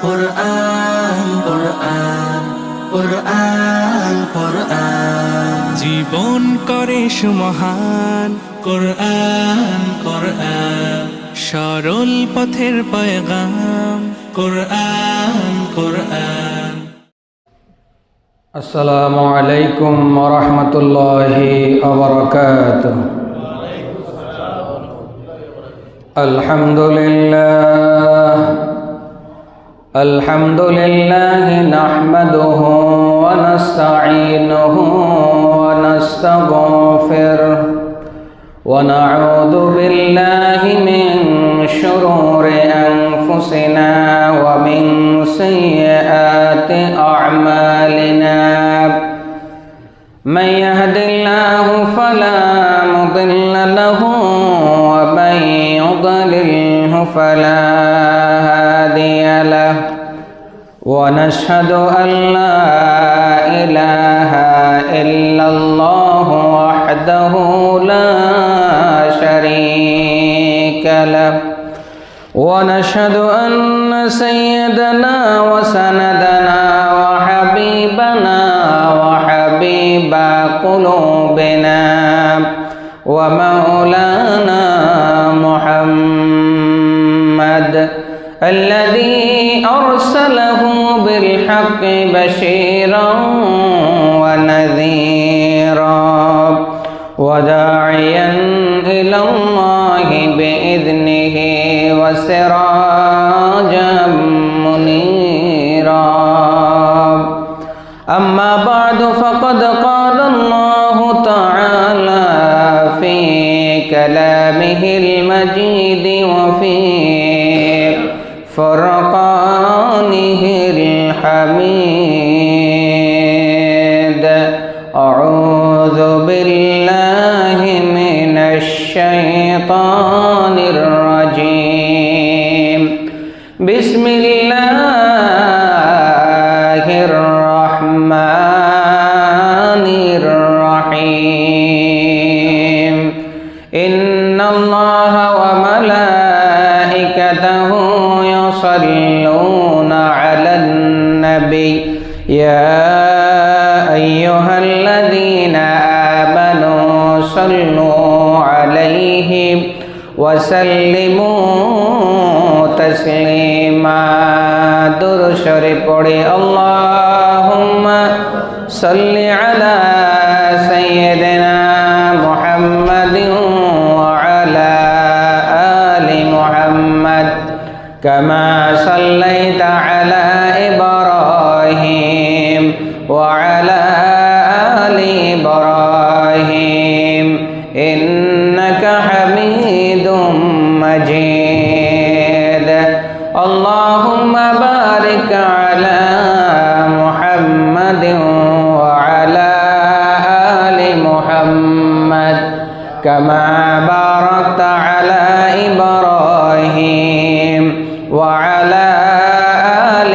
কুরআন কুরআন কুরআন কুরআন জীবন করে সুমহান কুরআন কুরআন সরল পথের পয়গাম কুরআন কুরআন। আসসালামু আলাইকুম ওয়া রাহমাতুল্লাহি ওয়া বারাকাতুহু। আলহামদুলিল্লাহ নাহমাদুহু ওয়া নাস্তাঈনুহু ওয়া নাস্তাগফিরুহু ওয়া নাউযু বিল্লাহি মিন শুরুরি আনফুসিনা ওয়া মিন সাইয়্যাতি আ'মালিনা মান ইয়াহদিল্লাহু ফালা মুদিল্লা লাহু ওয়া মান ইউদ্লিলহু ফালা হাদিয়া লাহু ওয়া নাশহাদু আন লা ইলাহা ইল্লাল্লাহু ওয়াহদাহু লা শারীকা লাহু ونشهد أن سيدنا وسندنا وحبيبنا وحبيب قلوبنا ومولانا محمد الذي أرسله بالحق بشيرا ونذيرا وداعيا إلى الله بإذنه وسراجا منيرا. أما بعد فقد قال الله تعالى في كلامه المجيد وفي فرقانه الحميد. أعوذ بالله من الشيطان الرجيم. بسم الله الرحمن الرحيم. إن الله وملائكته يصلون على النبي يا أيها الذين آمنوا صلوا عليه وسلموا تسليما. درود شريف পড়ে اللهم صل على سيدنا محمد وعلى آل محمد كما صليت على إبراهيم وعلى آل إبراهيم إنك حميد مجيد. اللهم بارك على محمد وعلى آل محمد كما باركت على إبراهيم وعلى آل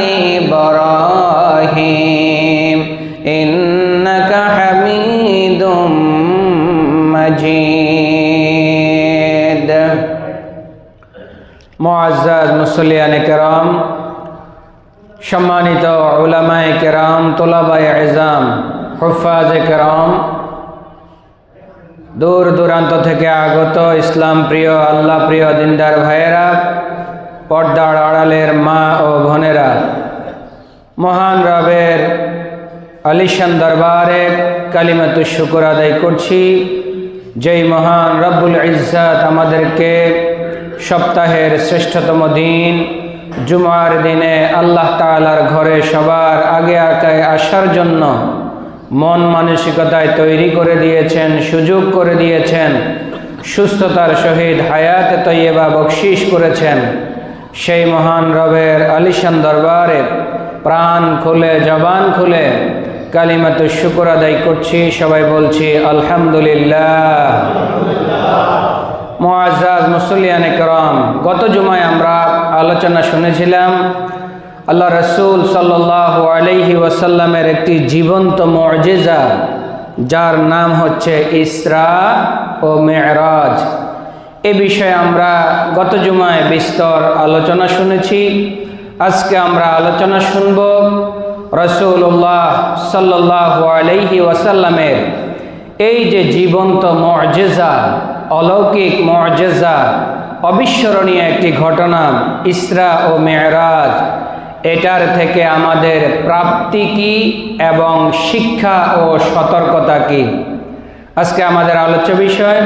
إبراهيم إنك حميد مجيد. মুআজ্জাজ মুসল্লিয়ানে কেরাম, সম্মানিত উলামায়ে কেরাম, তোলাবায়ে ইজাম, হুফাজে কেরাম, দূর দূরান্ত থেকে আগত ইসলাম প্রিয় আল্লাহ প্রিয় দিনদার ভাইয়েরা, পর্দার আড়ালের মা ও বোনেরা, মহান রবের আলিশান দরবারে কালিমাতুশ শুকর আদায় করছি। যেই মহান রব্বুল ইজ্জাত আমাদেরকে সপ্তাহের শ্রেষ্ঠতম দিন জুমার দিনে আল্লাহ তাআলার ঘরে সবার আগে আগে আসার জন্য মন মানসিকতায় তৈরি করে দিয়েছেন, সুযোগ করে দিয়েছেন, সুস্থতার সহিত হায়াতে তৈয়বা বকশিশ করেছেন। সেই মহান রবের আলিশান দরবারে প্রাণ খুলে জবান খুলে কালিমাতুশ শুকর আদায় করছি। সবাই বলছি আলহামদুলিল্লাহ। মুআজ্জাজ মুসল্লিয়ানে কেরাম, গত জুমায় আমরা আলোচনা শুনেছিলাম আল্লাহ রসুল সাল্লাল্লাহু আলাইহি ওয়াসাল্লামের একটি জীবন্ত মুআজিজা, যার নাম হচ্ছে ইসরা ও মেরাজ। এ বিষয়ে আমরা গত জুমায় বিস্তর আলোচনা শুনেছি। আজকে আমরা আলোচনা শুনব রাসূলুল্লাহ সাল্লাল্লাহু আলাইহি ওয়াসাল্লামের এই যে জীবন্ত মুআজিজা, অলৌকিক মুআজিজা, অবিস্মরণীয় একটি ঘটনা ইসরা ও মেরাজ, এটার থেকে আমাদের প্রাপ্তি কি এবং শিক্ষা ও সতর্কতা কি। আজকে আমাদের আলোচ্য বিষয়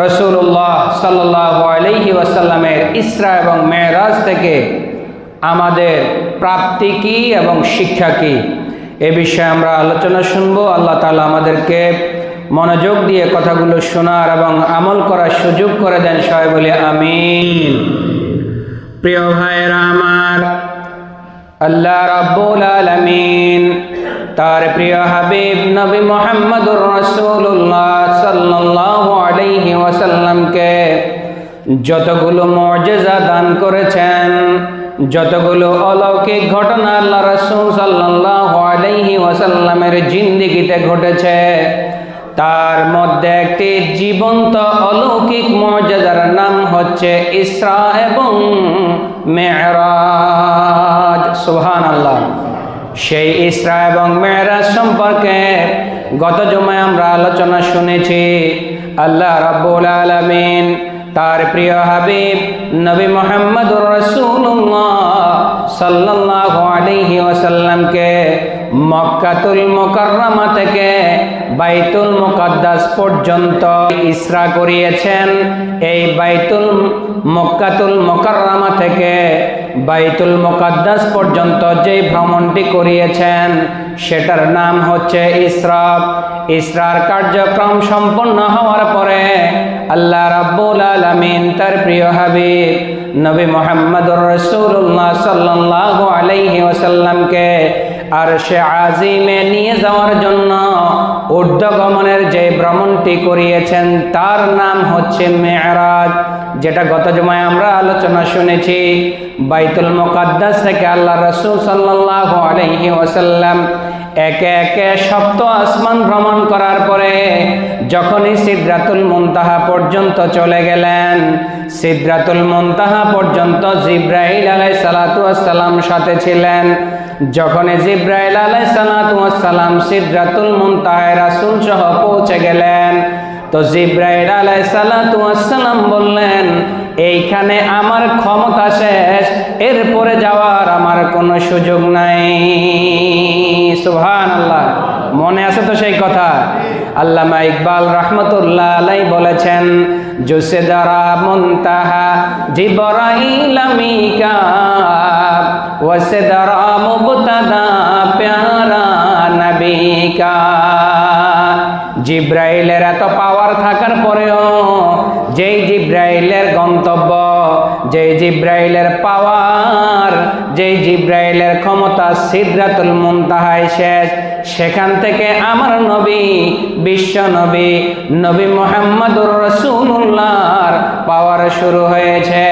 রাসূলুল্লাহ সাল্লাল্লাহু আলাইহি ওয়াসাল্লামের ইসরা এবং মেরাজ থেকে আমাদের প্রাপ্তি কি এবং শিক্ষা কি, এ বিষয়ে আমরা আলোচনা শুনব। আল্লাহ তাআলা আমাদেরকে মনোযোগ দিয়ে কথাগুলো শোনার এবং আমল করার সুযোগ করে দেন, সবাই বলি আমিন। প্রিয় ভাইরা আমার, আল্লাহ রাব্বুল আলামিন তার প্রিয় হাবিব নবী মুহাম্মদুর রাসূলুল্লাহ সাল্লাল্লাহু আলাইহি ওয়াসাল্লামকে যতগুলো মুআজিজা দান করেছেন, যতগুলো অলৌকিক ঘটনা আল্লাহ রাসূল সাল্লাল্লাহু আলাইহি ওয়াসাল্লামের জিন্দেগিতে ঘটেছে, তার মধ্যে একটি জীবন্ত অলৌকিক মুআজিজার নাম হচ্ছে ইসরা এবং মেরাজ। সুবহানাল্লাহ। সেই ইসরা এবং মেরাজ সম্পর্কে গত জুমায় আমরা আলোচনা শুনেছি। আল্লাহ রাব্বুল আলামিন তার প্রিয় হাবিব নবী মুহাম্মদুর রাসূলুল্লাহ সাল্লাল্লাহু আলাইহি ওয়াসাল্লামকে মক্কাতুল মুকাররমা থেকে বাইতুল মুকাদ্দাস পর্যন্ত ইসরা করিয়েছেন। এই মক্কাতুল মুকাররমা থেকে বাইতুল মুকাদ্দাস পর্যন্ত যে ভ্রমণটি করিয়েছেন সেটার নাম হচ্ছে ইসরা। ইসরার কার্যক্রম সম্পন্ন হওয়ার পরে আল্লাহ রাব্বুল আলামিন তার প্রিয় হাবিব নবী মুহাম্মদুর রাসূলুল্লাহ সাল্লাল্লাহু আলাইহি ওয়াসাল্লামকে আরশে আজিমে নিয়ে যাওয়ার জন্য ঊর্ধ্বগমনের যে ভ্রমণটি করিয়েছেন তার নাম হচ্ছে মেরাজ, যেটা গত জুমায় আমরা আলোচনা শুনেছি। বাইতুল মুকাদ্দাস থেকে আল্লাহ রাসূল সাল্লাল্লাহু আলাইহি ওয়াসাল্লাম একে একে সপ্ত আসমান ভ্রমণ করার পরে যখনই সিদরাতুল মুনতাহা পর্যন্ত চলে গেলেন, সিদরাতুল মুনতাহা পর্যন্ত জিবরাইল আলাইহিস সালাতু ওয়াস সালাম সাথে ছিলেন। যখনই জিবরাইল আলাইহিস সালাতু ওয়াস সালাম সিদরাতুল মুনতাহায় রাসূল সহ পৌঁছে গেলেন, তো জিবরাইল আলাইহিস সালাতু ওয়াস সালাম বললেন, এইখানে আমার ক্ষমতা শেষ, এরপরে যাওয়ার আমার কোনো সুযোগ নাই। সুবহানাল্লাহ। মনে আছে তো সেই কথা? আল্লামা ইকবাল রাহমাতুল্লাহ আলাইহি বলেছেন, জোসে দারা মুনতাহা জিবরাইল মিকাব ওয়াসে দারা মুবতাদা প্যারা নবিকা। জিব্রাইলের এত পাওয়ার থাকার পরেও যেই জিব্রাইলের গন্তব্য, যেই জিব্রাইলের পাওয়ার, যেই জিব্রাইলের ক্ষমতা সিদরাতুল মুনতাহায় শেষ, সেখান থেকে আমার নবী, বিশ্ব নবী নবী মুহাম্মদুর রাসূলুল্লাহর পাওয়ার শুরু হয়েছে।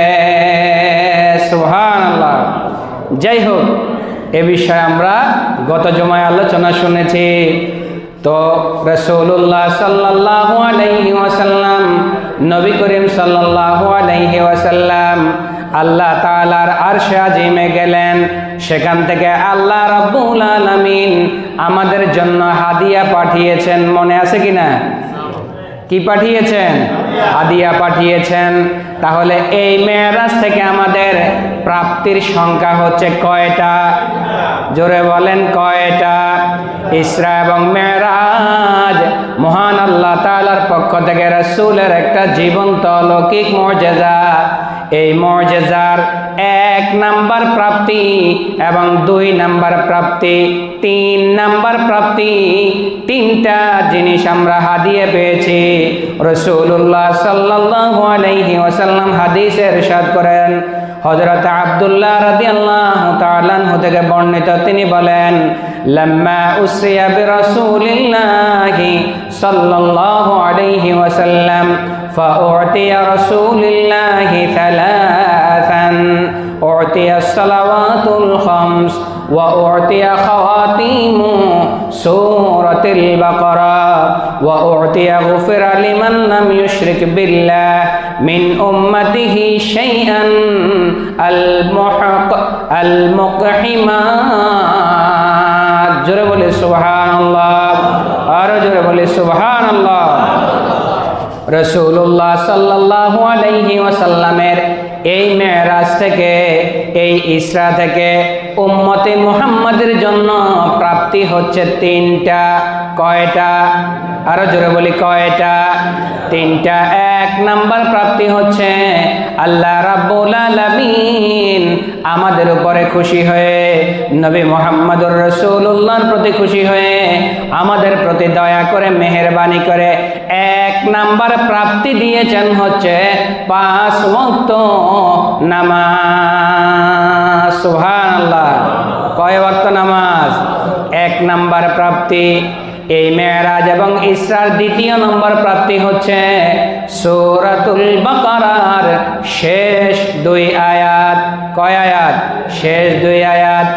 সুবহানাল্লাহ। যাই হোক, এ বিষয়ে আমরা গত জুমায় আলোচনা শুনেছি। তো রাসূলুল্লাহ সাল্লাল্লাহু আলাইহি ওয়াসাল্লাম, নবী করিম সাল্লাল্লাহু আলাইহি ওয়াসাল্লাম আল্লাহ তাআলার আরশে আজিমে গেলেন। সেখান থেকে আল্লাহ রাব্বুল আলামিন আমাদের জন্য হাদিয়া পাঠিয়েছেন। মনে আছে কিনা? কি পাঠিয়েছেন? হাদিয়া পাঠিয়েছেন। তাহলে এই মেরাজ থেকে আমাদের প্রাপ্তির সংখ্যা হচ্ছে কয়টা? জোরে বলেন কয়টা? ইসরা এবং মেরাজ মহান আল্লাহ তাআলার পক্ষ থেকে রাসূলের একটা জীবন্ত অলৌকিক মুআজিজা। এই মুআজিজার 1 নাম্বার প্রাপ্তি এবং 2 নাম্বার প্রাপ্তি, 3 নাম্বার প্রাপ্তি, 3টা জিনিস আমরা হাদিয়া পেয়েছি। রাসূলুল্লাহ সাল্লাল্লাহু আলাইহি ওয়াসাল্লাম হাদিসে ইরশাদ করেন, হযরত আব্দুল্লাহ রাদিয়াল্লাহু তাআলা আনহু থেকে বর্ণিত, তিনি বলেন, লাম্মা উসরিয়া বিরাসূলিল্লাহি সাল্লাল্লাহু আলাইহি ওয়াসাল্লাম فأعطي رسول الله ثلاثا أعطي الصلوات الخمس وأعطي خواتيم سورة البقرة وأعطي غفر لمن لم يشرك بالله من أمته شيئا المقحمات জোরে বলে সুবহানাল্লাহ আর জোরে বলে সুবহানাল্লাহ রাসূলুল্লাহ সাল্লাল্লাহু আলাইহি ওয়াসাল্লামের এই মেরাজ থেকে এই ইসরা থেকে উম্মতে মুহাম্মাদের জন্য প্রাপ্তি হচ্ছে তিনটা। কয়টা? আরো জোরে বলি কয়টা? তিনটা। এক নাম্বার প্রাপ্তি হচ্ছে আল্লাহ রাব্বুল আলামিন আমাদের উপরে খুশি হয়ে, নবী মুহাম্মদুর রাসূলুল্লাহর প্রতি খুশি হয়ে আমাদের প্রতি দয়া করে মেহেরবানি করে এক নাম্বার প্রাপ্তি দিয়েছেন হচ্ছে 5 ওয়াক্ত নামাজ। সুবহানাল্লাহ। কয় ওয়াক্ত নামাজ? এক নাম্বার প্রাপ্তি। এই মেরাজ এবং ইসরার দ্বিতীয় নম্বর প্রাপ্তি হচ্ছে সূরাতুল বাকারার শেষ 2 আয়াত। কয় আয়াত? শেষ 2 আয়াত।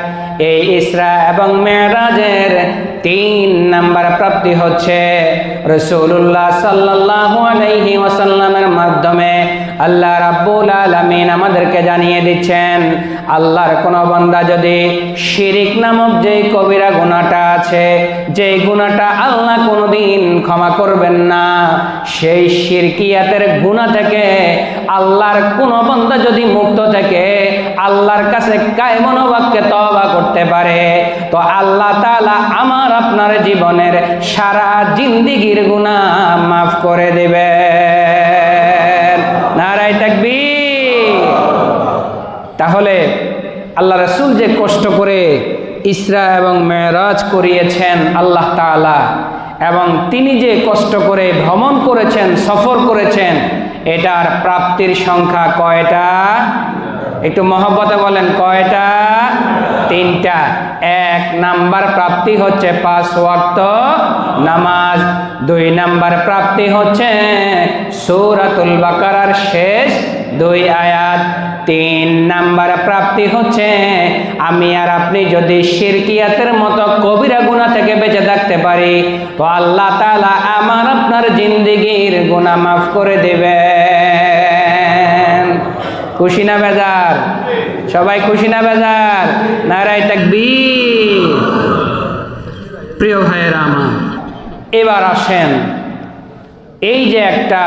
এই ইসরা এবং মেরাজের 3 নাম্বার প্রাপ্তি হচ্ছে রাসূলুল্লাহ সাল্লাল্লাহু আলাইহি ওয়াসাল্লামের মাধ্যমে আল্লাহ রাব্বুল আলামিন আমাদেরকে জানিয়ে দিচ্ছেন, আল্লাহর কোন বান্দা যদি শিরিক নামক যেই কবিরা গুনাহটা আছে, যেই গুনাহটা আল্লাহ কোনোদিন ক্ষমা করবেন না, সেই শিরকিয়াতের গুনাহ থেকে আল্লাহর কোন বান্দা যদি মুক্ত থেকে আল্লাহর কাছে কায়মন বাক্যে তওবা করতে পারে, তো আল্লাহ তাআলা আমার আপনার জীবনের সারা জিন্দেগীর গুনাহ মাফ করে দিবেন। নারায়ে তাকবীর। তাহলে আল্লাহ রাসূল যে কষ্ট করে ইসরা এবং মেরাজ করিয়েছেন আল্লাহ তাআলা, এবং তিনি যে কষ্ট করে ভ্রমণ করেছেন, সফর করেছেন, এটার প্রাপ্তির সংখ্যা কয়টা? একটু মহব্বতে বলেন কয়টা? 3টা। এক নাম্বার প্রাপ্তি হচ্ছে 5 ওয়াক্ত নামাজ। 2 নাম্বার প্রাপ্তি হচ্ছে সূরাতুল বাকারার শেষ 2 আয়াত। 3 নাম্বার প্রাপ্তি হচ্ছে আমি আর আপনি যদি শিরকিয়াতের মতো কবিরা গুনাহ থেকে বেঁচে থাকতে পারি, তো আল্লাহ তাআলা আমার আপনার জিন্দেগীর গুনাহ মাফ করে দেবেন। খুশি না বেজার? সবাই খুশি না বেজার? নারায়ে তাকবীর। প্রিয় ভাইয়েরা আমার, এবার আসেন, এই যে একটা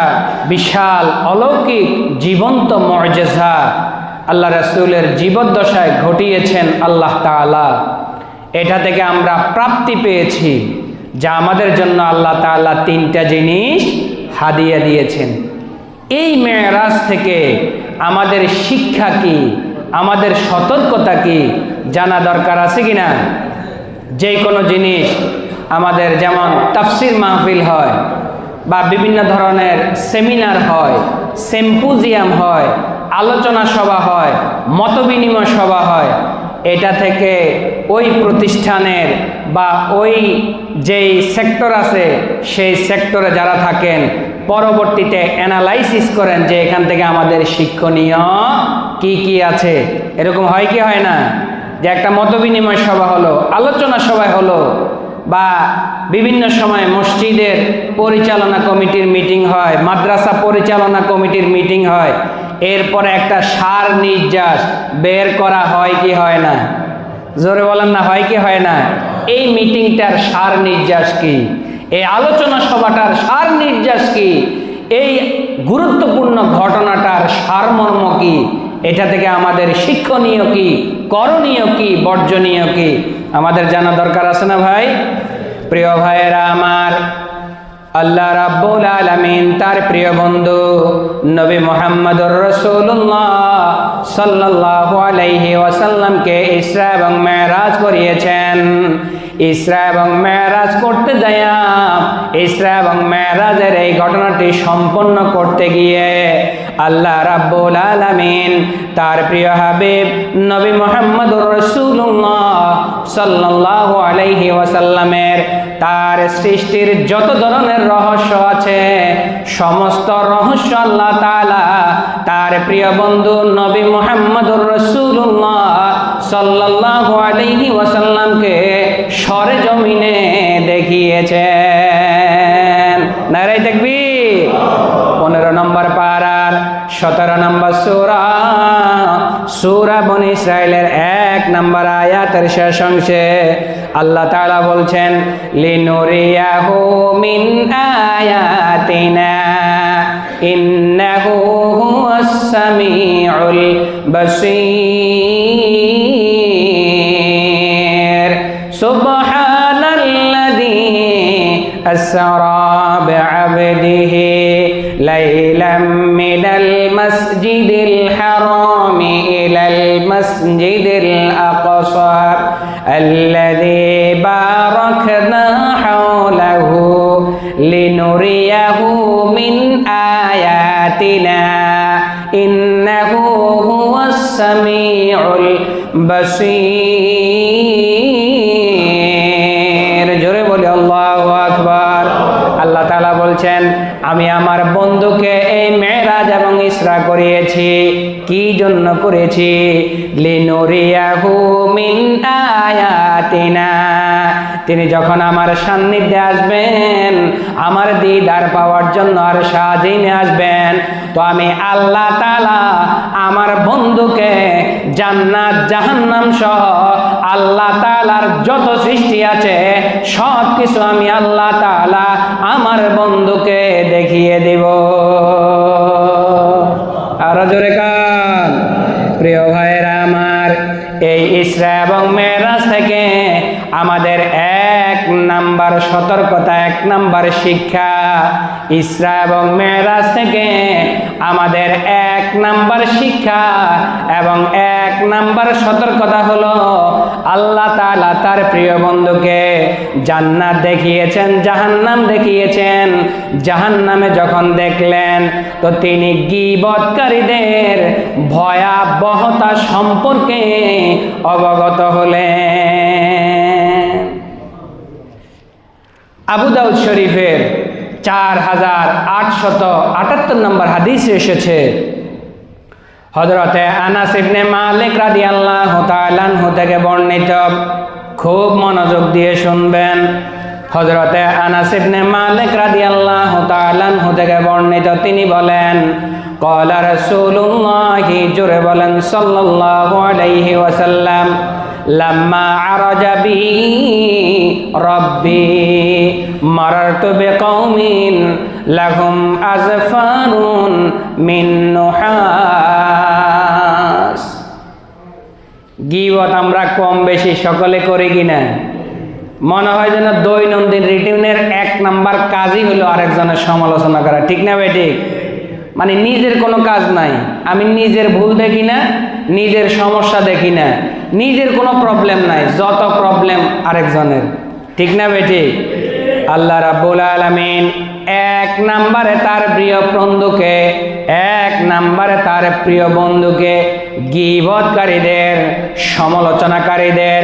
বিশাল অলৌকিক জীবন্ত মুআজিজা আল্লাহ রাসূলের জীবদ্দশায় ঘটিয়েছেন আল্লাহ তাআলা, এটা থেকে আমরা প্রাপ্তি পেয়েছি যা আমাদের জন্য আল্লাহ তাআলা 3টা জিনিস হাদিয়া দিয়েছেন। এই মেরাজ থেকে আমাদের শিক্ষা কি, আমাদের সতর্কতা কি জানা দরকার আছে কিনা? যে কোনো জিনিস আমাদের, যেমন তাফসির মাহফিল হয় বা বিভিন্ন ধরনের সেমিনার হয়, সিম্পোজিয়াম হয়, আলোচনা সভা হয়, মতবিনিময় সভা হয়, এটা থেকে ওই প্রতিষ্ঠানের বা ওই যেই সেক্টর আছে সেই সেক্টরে যারা থাকেন পরবর্তীতে অ্যানালাইসিস করেন যে এখান থেকে আমাদের শিক্ষণীয় কি কি আছে। এরকম হয় কি হয় না? যে একটা মতবিনিময় সভা হলো, আলোচনা সভা হলো, বা বিভিন্ন সময় মসজিদের পরিচালনা কমিটির মিটিং হয়, মাদ্রাসা পরিচালনা কমিটির মিটিং হয়, এরপরে একটা সার নির্যাস বের করা হয় কি হয় না? জোরে বলেন না, হয় কি হয় না? এই মিটিংটার সার নির্যাস কি? এই আলোচনা সভাটার সার নির্যাস কি? এই গুরুত্বপূর্ণ ঘটনাটার সারমর্ম কি? এটা থেকে আমাদের শিক্ষণীয় কি, করণীয় কি, বর্জনীয় কি আমাদের জানা দরকার আছে না ভাই? প্রিয় ভাইয়েরা আমার, আল্লাহ রাব্বুল আলামিন তার প্রিয় বন্ধু নবী মুহাম্মদুর রাসূলুল্লাহ সাল্লাল্লাহু আলাইহি ওয়াসাল্লামকে ইসরা এবং মেরাজ করিয়েছেন। ইসরা এবং মেরাজ করতে যায়া, ইসরা এবং মেরাজের এই ঘটনাটি সম্পন্ন করতে গিয়ে আল্লাহ রাব্বুল আলামিন তার প্রিয় হাবিব নবী মুহাম্মদুর রাসূলুল্লাহ সাল্লাল্লাহু আলাইহি ওয়াসাল্লামের তার সৃষ্টির যত ধরনের রহস্য আছে সমস্ত রহস্য আল্লাহ তাআলা তার প্রিয় বন্ধু নবী মুহাম্মদুর রাসূলুল্লাহ সাল্লাল্লাহু আলাইহি ওয়াসাল্লামকে সরেজমিনে দেখিয়েছেন। নারে তাকবীর। 15 নম্বর পারার 17 নম্বর সূরা বনী ইসরাইলের 1 নম্বর আয়াতের শেষ অংশে আল্লাহ তাআলা বলছেন লিনুরিয়াহু মিন আয়াতিনা ইন্নাহু হুয়াস সামিউল বাসীর। সুবহানাল্লাযী আসরা বিআবদিহি লাইলাম মিনাল মাসজিদিল হারাম ইলাল মাসজিদিল আকসা আল্লাযী বারাকনা হাওলাহু লিনুরিয়াহু মিন আয়াতিনা ইন্নাহু হুয়াস সামিউল বাসীর। জোরে বলি আল্লাহু আকবার। আল্লাহ তাআলা বলছেন আমি আমার বন্ধুকে এই মেরাজ এবং ইসরা করিয়েছি। কি জন্য করেছি? লিনুরিয়াহু মিন আয়াতিনা, তিনি যখন আমার সান্নিধ্যে আসবেন, আমার দিদার পাওয়ার জন্য আর সাজিনে আসবেন, তো আমি আল্লাহ তাআলা আমার বন্ধুকে জান্নাত জাহান্নাম সহ আল্লাহ তাআলার যত সৃষ্টি আছে সব কিছু আমি আল্লাহ তাআলা আমার বন্ধুকে দেখিয়ে দেব। আরো জোরে কান। প্রিয় ভাইয়েরা আমার, এই ইসরা এবং মেরাজ থেকে আমাদের 1 নাম্বার সতর্কতা, 1 নাম্বার শিক্ষা, ইসরা এবং মেরাজ থেকে আমাদের 1 নাম্বার শিক্ষা এবং 1 নাম্বার সতর্কতা হলো আল্লাহ তাআলা তার প্রিয় বন্ধুকে জান্নাত দেখিয়েছেন, জাহান্নাম দেখিয়েছেন। জাহান্নামে যখন দেখলেন তো তিনি গীবতকারীদের ভয়াবহতা সম্পর্কে অবগত হলেন। আবু দাউদ শরীফের 4878 নম্বর হাদিসে এসেছে, হযরতে আনাস ইবনে মালিক রাদিয়াল্লাহু তাআলা আনহু থেকে বর্ণিত। খুব মনোযোগ দিয়ে শুনবেন। হযরতে আনাস ইবনে মালিক রাদিয়াল্লাহু তাআলা আনহু থেকে বর্ণিত, তিনি বলেন ক্বালা রাসূলুল্লাহি, জোরে বলেন সাল্লাল্লাহু আলাইহি ওয়াসাল্লাম, লাম্মা আরাজা বি রব্বি মারারতু বিকওমিন লাহুম আযফারুন মিন নুহাস। গীবত আমরা কম বেশি সকলে করি কিনা? মনে হয় যেন দৈনন্দিন রুটিনের 1 নাম্বার কাজই হলো আরেকজনের সমালোচনা করা, ঠিক না ভাই? ঠিক। মানে নিজের কোনো কাজ নাই, আমি নিজের ভুল দেখি না, নিজের সমস্যা দেখি না, নিজের কোনো প্রবলেম নাই, যত প্রবলেম আরেকজনের, ঠিক না ভাই? ঠিক। আল্লাহ রাব্বুল আলামিন 1 নাম্বারে তার প্রিয় বন্ধুকে, 1 নাম্বারে তার প্রিয় বন্ধুকে গীবতকারীদের, সমালোচনাকারীদের,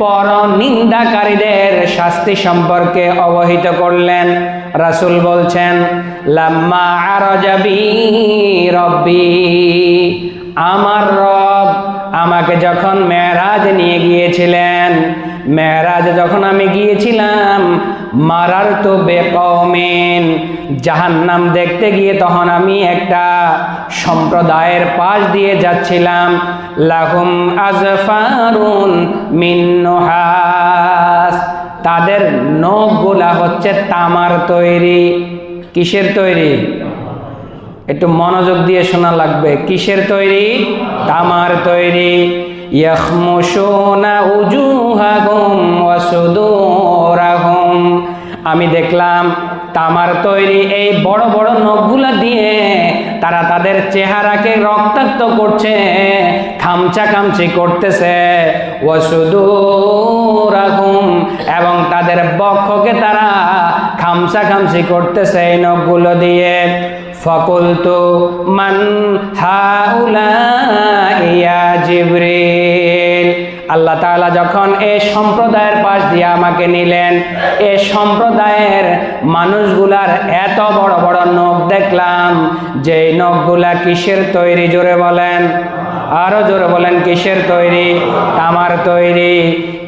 পরনিন্দাকারীদের শাস্তি সম্পর্কে অবহিত করলেন। রাসূল বলছেন লাম্মা আরাজা বি রব্বি, আমার রব আমাকে যখন মেরাজ নিয়ে গিয়েছিলেন, মেরাজ যখন আমি গিয়েছিলাম, মারারতু বিকওমিন, জাহান্নাম দেখতে গিয়ে তখন আমি একটা সম্প্রদায়ের পাশ দিয়ে যাচ্ছিলাম, লাহুম আযফারুন মিন নুহাস, তাদের নখগুলা হচ্ছে তামার তৈরি। কিসের তৈরি? একটু মনোযোগ দিয়ে শোনা লাগবে। কিসের তৈরি? তামার তৈরি। ইয়াখমুশুনা উজুহাহুম ওয়া সুদুরাহুম, আমি দেখলাম তামার তৈরি এই বড় বড় নখগুলা দিয়ে তারা তাদের চেহারাকে রক্তাক্ত করছে, খামচা খামচি করতেছে। ওয়া সুদুরাহুম, এবং তাদের বক্ষকে তারা খামচা খামচি করতেছে এই নখগুলো দিয়ে। ফাকুলতু মান হাউলা ইয়া জিবরিল, আল্লাহ তাআলা যখন এই সম্প্রদায়ের পাশ দিয়ে আমাকে নিলেন, এই সম্প্রদায়ের মানুষগুলার এত বড় বড় নখ দেখলাম, যে নখগুলা কিসের তৈরি? জোরে বলেন, আরো জোরে বলেন, কিসের তৈরি? তামার তৈরি।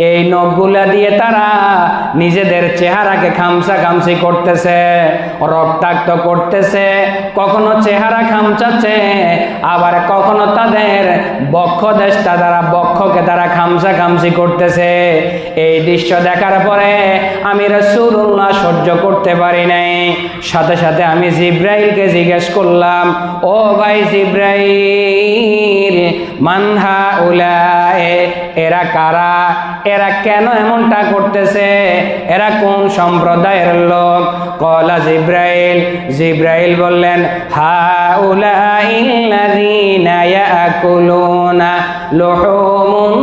এই নখগুলা দিয়ে তারা নিজেদের চেহারাকে খামসা খামসি করতেছে, রক্তাক্ত করতেছে, কখনো চেহারা খামচাচ্ছে, আবার কখনো তাদের বক্ষ দেশটা তারা বক্ষকে তারা খামসা খামসি করতেছে। এই দৃশ্য দেখার পরে আমি রাসূলুল্লাহ সহ্য করতে পারি নাই। সাথে সাথে আমি জিব্রাইলকে জিজ্ঞেস করলাম, ও ভাই জিব্রাইল, মান হাউলায়ে, এরা কারা? এরা কেন এমনটা করতেছে? এরা কোন সম্প্রদায়ের লোক? কলা জিব্রাইল, জিব্রাইল বললেন, হাউলাইল্লাযীনা ইয়াকুলুনা লুহুমুন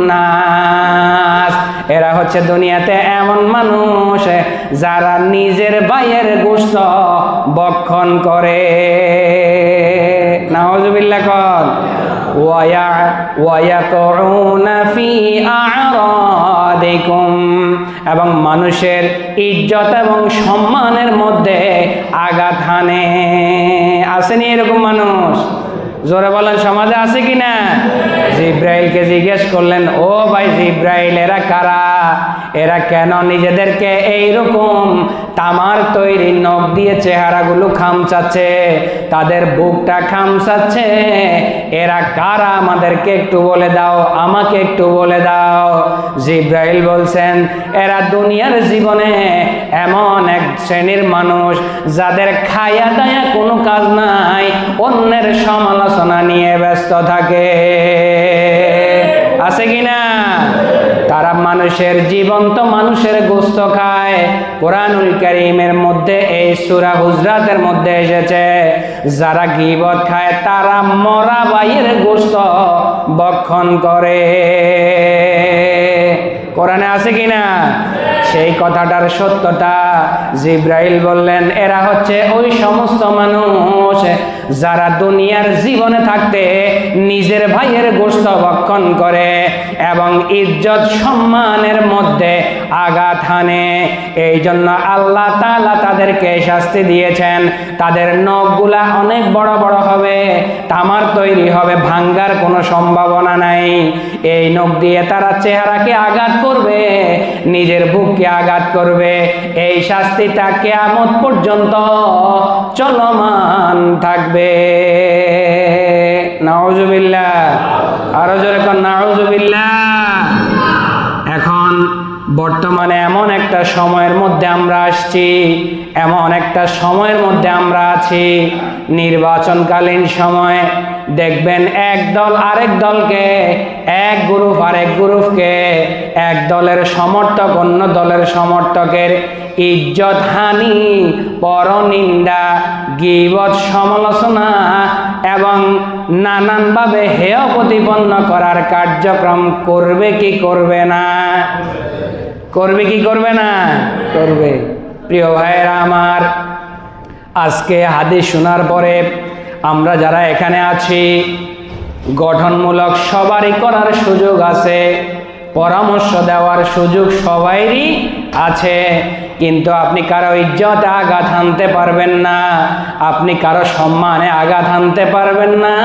নাস, এরা হচ্ছে দুনিয়াতে এমন মানুষ যারা নিজের ভাইয়ের গোশত ভক্ষণ করে। নাউযুবিল্লাহ। কল ওয়ায়াকুনা ফি আ'রাদিকুম, এবং মানুষের ইজ্জত এবং সম্মানের মধ্যে আঘাত হানে। আসেনি এরকম মানুষ? জোরে বলেন, সমাজে আছে কিনা? জিব্রাইলকে জিজ্ঞেস করলেন, ও ভাই জিব্রাইল, এরা কারা? এরা কেন নিজেদেরকে এইরকম তামার তৈরি নখ দিয়ে চেহারাগুলো খামচাচ্ছে, তাদের বুকটা খামচাচ্ছে? এরা কারা? আমাদেরকে একটু বলে দাও, আমাকে একটু বলে দাও। জিব্রাইল বলছেন, এরা দুনিয়ার জীবনে এমন এক শ্রেণীর মানুষ যাদের খায়া দায়া কোনো কাজ নাই, অন্যের সমালোচনা নিয়ে ব্যস্ত থাকে। আছে কিনা? তারা মানুষের জীবন্ত মানুষের গোশত খায়। কোরআনুল কারীমের মধ্যে এই সূরা হুজরাতের মধ্যে এসেছে, যারা গীবত খায় তারা মরা ভাইয়ের গোশত ভক্ষণ করে। কোরআনে আছে কিনা? সেই কথাটার সত্যতা জিব্রাইল বললেন, এরা হচ্ছে ওই সমস্ত মানুষ যারা দুনিয়ার জীবনে থাকতে নিজের ভাইয়ের গোশত ভক্ষণ করে এবং ইজ্জত সম্মানের মধ্যে আঘাত হানে। এই জন্য আল্লাহ তাআলা তাদেরকে শাস্তি দিয়েছেন। তাদের নখগুলা অনেক বড় বড় হবে, তামার তৈরি হবে, ভাঙ্গার কোনো সম্ভাবনা নাই। এই নখ দিয়ে তারা চেহারাকে আঘাত করবে, নিজের বুককে আঘাত করবে। এই শাস্তিটা কিয়ামত পর্যন্ত চলমান থাকবে। নাউযুবিল্লাহ। আরো জোরে কোন নাউযুবিল্লাহ। এখন বর্তমানে এমন একটা সময়ের মধ্যে আমরা আসছি, এমন একটা সময়ের মধ্যে আমরা আছি, নির্বাচনকালীন সময়। দেখবেন এক দল আরেক দলকে, এক গ্রুপ আরেক গ্রুপকে, এক দলের সমর্থক অন্য দলের সমর্থকের ইজ্জত হানি, পরনিন্দা, গীবত, সমালোচনা এবং নানানভাবে হেয় প্রতিপন্ন করার কার্যক্রম করবে কি করবে না? করবে কি করবে না? করবে। প্রিয় ভাইয়েরা আমার, আজকে হাদিস শোনার পরে আমরা যারা এখানে আছি, গঠনমূলক সবারই করার সুযোগ আছে, পরামর্শ দেওয়ার সুযোগ সবাইরই আছে, কিন্তু আপনি কারো ইজ্জতে আঘাত হানতে পারবেন না, আপনি কারো সম্মানে আঘাত হানতে পারবেন না,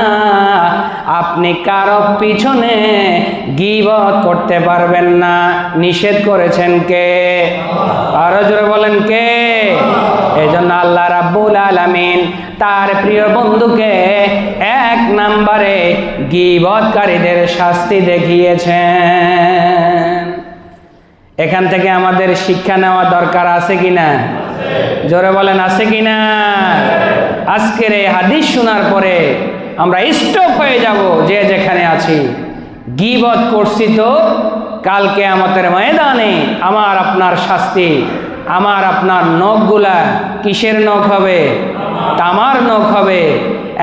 আপনি কারো পিছনে গীবত করতে পারবেন না। নিষেধ করেছেন কে? আরো জোরে বলেন কে? এই জন্য আল্লাহ রাব্বুল আলামিন তার প্রিয় বন্ধুকে 1 নম্বরে গীবতকারীদের শাস্তি দেখিয়েছেন। এখান থেকে আমাদের শিক্ষা নেওয়া দরকার আছে কিনা? জোরে বলেন, আছে কিনা? আজকের এই হাদিস শোনার পরে আমরা স্টপ হয়ে যাব, যে যেখানে আছি। গীবত করছি তো কাল কিয়ামতের ময়দানে আমার আপনার শাস্তি, আমার আপনার নখগুলা কিসের নখ হবে? তামার নখ হবে।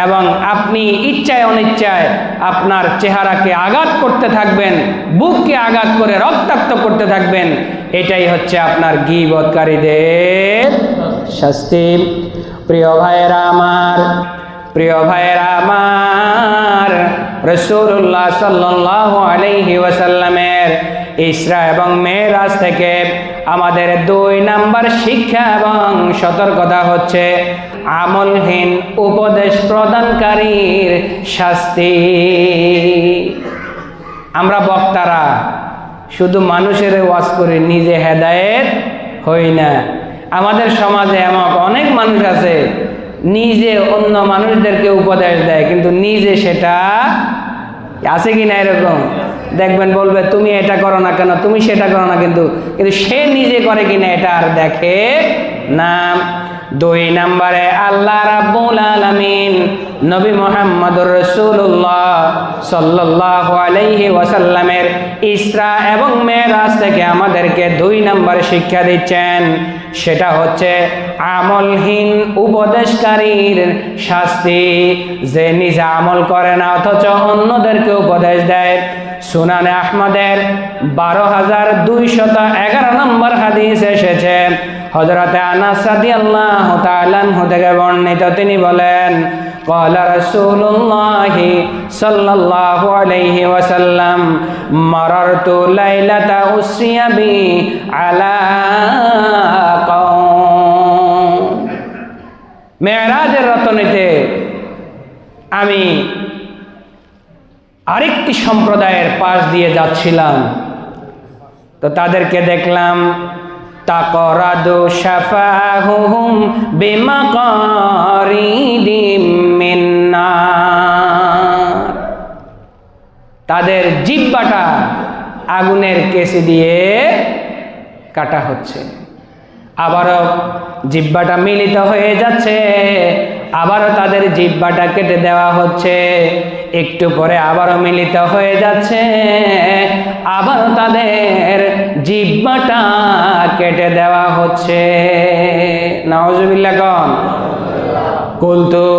এবং আপনি ইচ্ছায় অনিচ্ছায় আপনার চেহারাকে আঘাত করতে থাকবেন, বুককে আঘাত করে রক্তাক্ত করতে থাকবেন। এটাই হচ্ছে আপনার গীবতকারীদের শাস্তি। প্রিয় ভাইয়েরা আমার, প্রিয় ভাইয়েরা আমার, রাসূলুল্লাহ সাল্লাল্লাহু আলাইহি ওয়াসাল্লামের ইসরা এবং মেরাজ থেকে আমাদের 2 নাম্বার শিক্ষা এবং সতর্কতা হচ্ছে আমলহীন উপদেশ প্রদানকারীর শাস্তি। আমরা বক্তারা শুধু মানুষের ওয়াজ করি, নিজে হেদায়েত হই না। আমাদের সমাজে এমন অনেক মানুষ আছে নিজে অন্য মানুষদেরকে উপদেশ দেয়, কিন্তু নিজে সেটা আছে কিনা এরকম দেখবেন, বলবে তুমি এটা করো না কেন, তুমি সেটা করো না, কিন্তু সে নিজে করে কিনা এটা আর দেখে না। 2 নম্বরে আল্লাহ রাব্বুল আলামিন নবী মুহাম্মদুর রাসূলুল্লাহ সাল্লাল্লাহু আলাইহি ওয়াসাল্লামের ইসরা এবং মেরাজ থেকে আমাদেরকে 2 নম্বর শিক্ষা দিচ্ছেন, সেটা হচ্ছে আমলহীন উপদেশকারীর শাস্তি। যে নিজে আমল করে না অথচ অন্যদেরকে উপদেশ দেয়। সুনানে আহমদের 12211 নম্বর হাদিস এসেছে, হযরতে আনাস রাদিয়াল্লাহু তাআলা আনহু থেকে বর্ণিত, তিনি বলেন قال رسول الله صلى الله عليه وسلم مررت ليلة أسري بي على قوم। মেরাজের রাতে আমি আরেকটি সম্প্রদায়ের পাশ দিয়ে যাচ্ছিলাম, তো তাদেরকে দেখলাম তাকরাদু শাফাহুম বিমাকারিদিম মিন নার, তাদের জিহ্বাটা আগুনের কেসি দিয়ে কাটা হচ্ছে। আবারও জিহ্বাটা মিলিত হয়ে যাচ্ছে, আবারও তাদের জিহ্বাটা কেটে দেওয়া হচ্ছে, একটু পরে আবারও মিলিত হয়ে যাচ্ছে, আবারও তাদের জিহ্বাটা কেটে দেওয়া হচ্ছে। নাউজুবিল্লাহ কোন কুলতু,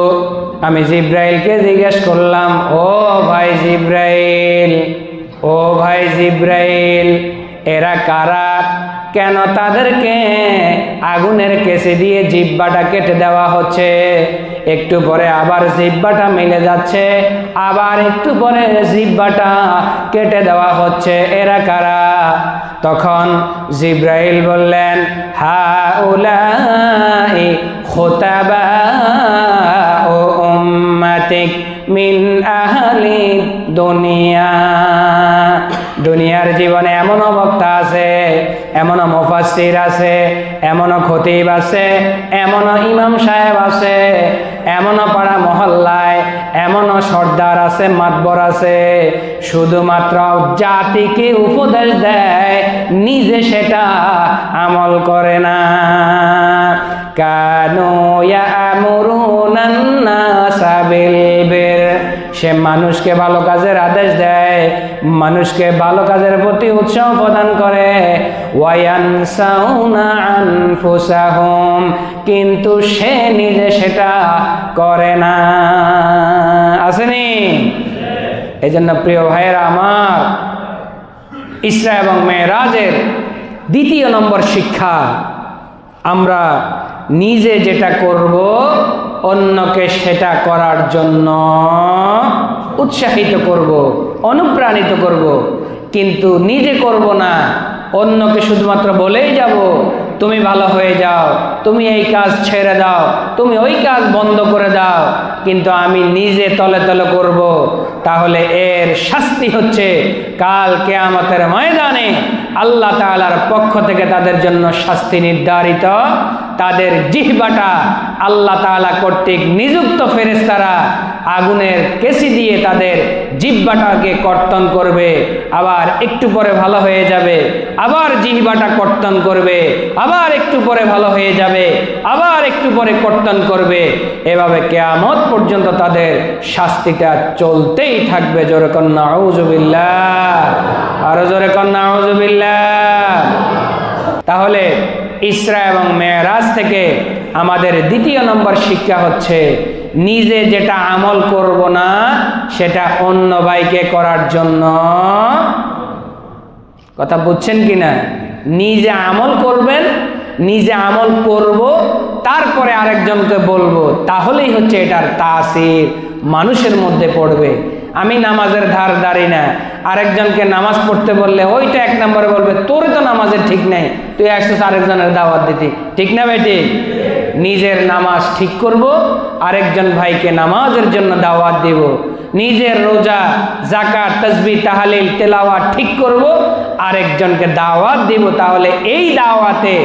আমি জিব্রাইলকে জিজ্ঞেস করলাম, ও ভাই জিব্রাইল, ও ভাই জিব্রাইল, এরা কারা? কেন তাদেরকে আগুনের কেসে দিয়ে জিহ্বাটা কেটে দেওয়া হচ্ছে? একটু পরে আবার জিহ্বাটা মিলে যাচ্ছে, আবার একটু পরে জিহ্বাটা কেটে দেওয়া হচ্ছে, এরা কারা? তখন জিব্রাইল বললেন, হাউলাই খুতাবাউ উম্মাতিক মিন আহলি দুনিয়া। দুনিয়ার জীবনে এমনও বক্তা আছে, এমনও মুফাসসির আছে, এমনও খতিব আছে, এমনও ইমাম সাহেব আছে, এমনও পাড়া মহল্লায় এমনও সর্দার আছে, মাতবর আছে, শুধুমাত্র জাতিকে উপদেশ দেয়, নিজে সেটা আমল করে না। কানু ইয়ামুরুনান নাসা বিল বির, সে মানুষকে ভালো কাজের আদেশ দেয়, মানুষকে ভালো কাজের প্রতি উৎসাহ প্রদান করে। ওয়ায়ানসাউনা আনফুসাহুম, কিন্তু সে নিজে সেটা করে না। আসেনি? এই জন্য প্রিয় ভাইয়েরা আমার, ইসরা এবং মেরাজের 2 নম্বর শিক্ষা, আমরা নিজে যেটা করব অন্যকে সেটা করার জন্য উৎসাহিত করব, অনুপ্রাণিত করব, কিন্তু নিজে করব না। অন্যকে শুধুমাত্র বলেই যাব তুমি ভালো হয়ে যাও, তুমি এই কাজ ছেড়ে দাও, তুমি ওই কাজ বন্ধ করে দাও, কিন্তু আমি নিজে তলে তলে করব। তাহলে এর শাস্তি হচ্ছে কাল কিয়ামতের ময়দানে আল্লাহ তাআলার পক্ষ থেকে তাদের জন্য শাস্তি নির্ধারিত। তাদের জিহ্বাটা আল্লাহ তাআলা কর্তৃক নিযুক্ত ফেরেশতারা আগুনের কেসি দিয়ে তাদের জিহ্বাটাকে কর্তন করবে, আবার একটু পরে ভালো হয়ে যাবে, আবার জিহ্বাটা কর্তন করবে, আবার একটু পরে ভালো হয়ে যাবে, আবার একটু পরে কর্তন করবে। এভাবে কিয়ামত পর্যন্ত তাদের শাস্তিটা চলতেই থাকবে। জোরে কর নাউযুবিল্লাহ, আরো জোরে কর নাউযুবিল্লাহ। তাহলে ইসরা এবং মেরাজ থেকে আমাদের 2 নম্বর শিক্ষা হচ্ছে, নিজে যেটা আমল করব না সেটা অন্য ভাইকে করার জন্য। কথা বুঝছেন কিনা? নিজে আমল করবেন, নিজে আমল করব, তারপরে আরেকজনকে বলবো, তাহলেই হচ্ছে এটার তাসির মানুষের মধ্যে পড়বে। আমি নামাজের ধার ধারি না, আরেকজনকে নামাজ পড়তে বললে ওইটা এক নম্বরে বলবে তোর তো নামাজের ঠিক নেই, তুই আসছিস আরেকজনের দাওয়াত দিতি, ঠিক না ভাই? ঠিক। নিজের নামাজ ঠিক করব, আরেকজন ভাইকে নামাজের জন্য দাওয়াত দিব। নিজের রোজা, যাকাত, তাসবিহ, তাহলিল, তেলাওয়াত ঠিক করব, আরেকজনকে দাওয়াত দিব। তাহলে এই দাওয়াতে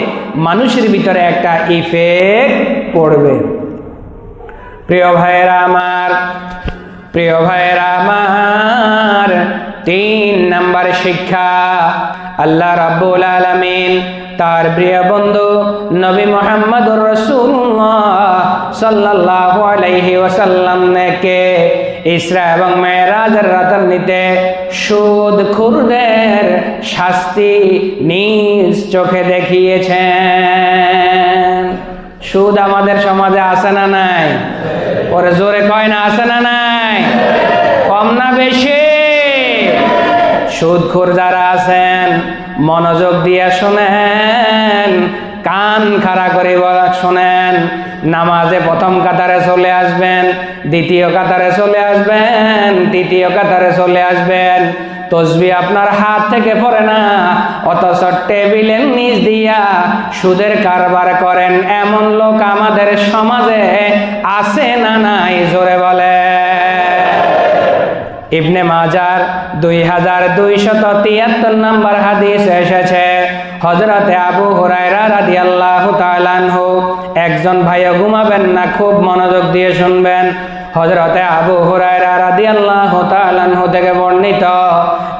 মানুষের ভিতরে একটা ইফেক্ট পড়বে। প্রিয় ভাইয়েরা আমার, প্রিয় ভাইয়েরা আমার, 3 নাম্বার শিক্ষা, আল্লাহ রাব্বুল আলামিন তার প্রিয় বন্ধু নবী মুহাম্মদুর রাসূলুল্লাহ সাল্লাল্লাহু আলাইহি ওয়াসাল্লামকে ইসরা এবং মেরাজের রাতান্বিতে সুদখোরদের শাস্তি নিজ চোখে দেখিয়েছেন। সুদ আমাদের সমাজে আছে না নাই? ওরে জোরে কয় না, আছে না নাই? কম না বেশি? সুদখোর যারা আছেন মনোযোগ দিয়ে শোনেন, কান খাড়া করে শোনেন। নামাজে প্রথম কাতারে চলে আসবেন, দ্বিতীয় কাতারে চলে আসবেন, তৃতীয় কাতারে চলে আসবেন। তসবিহ আপনার হাত থেকে পড়ে না, অথচ টেবিলের নিচ দিয়া সুদের কারবার করেন এমন লোক আমাদের সমাজে আছে না নাই? জোরে বলে। ইবনে মাজার 2273 নম্বর হাদিস এসেছে, হযরতে আবু হুরায়রা রাদিয়াল্লাহু তাআলা আনহু, একজন ভাইও ঘুমাবেন না, খুব মনোযোগ দিয়ে শুনবেন। হযরতে আবু হুরায়রা রাদিয়াল্লাহু তাআলা আনহু থেকে বর্ণিত,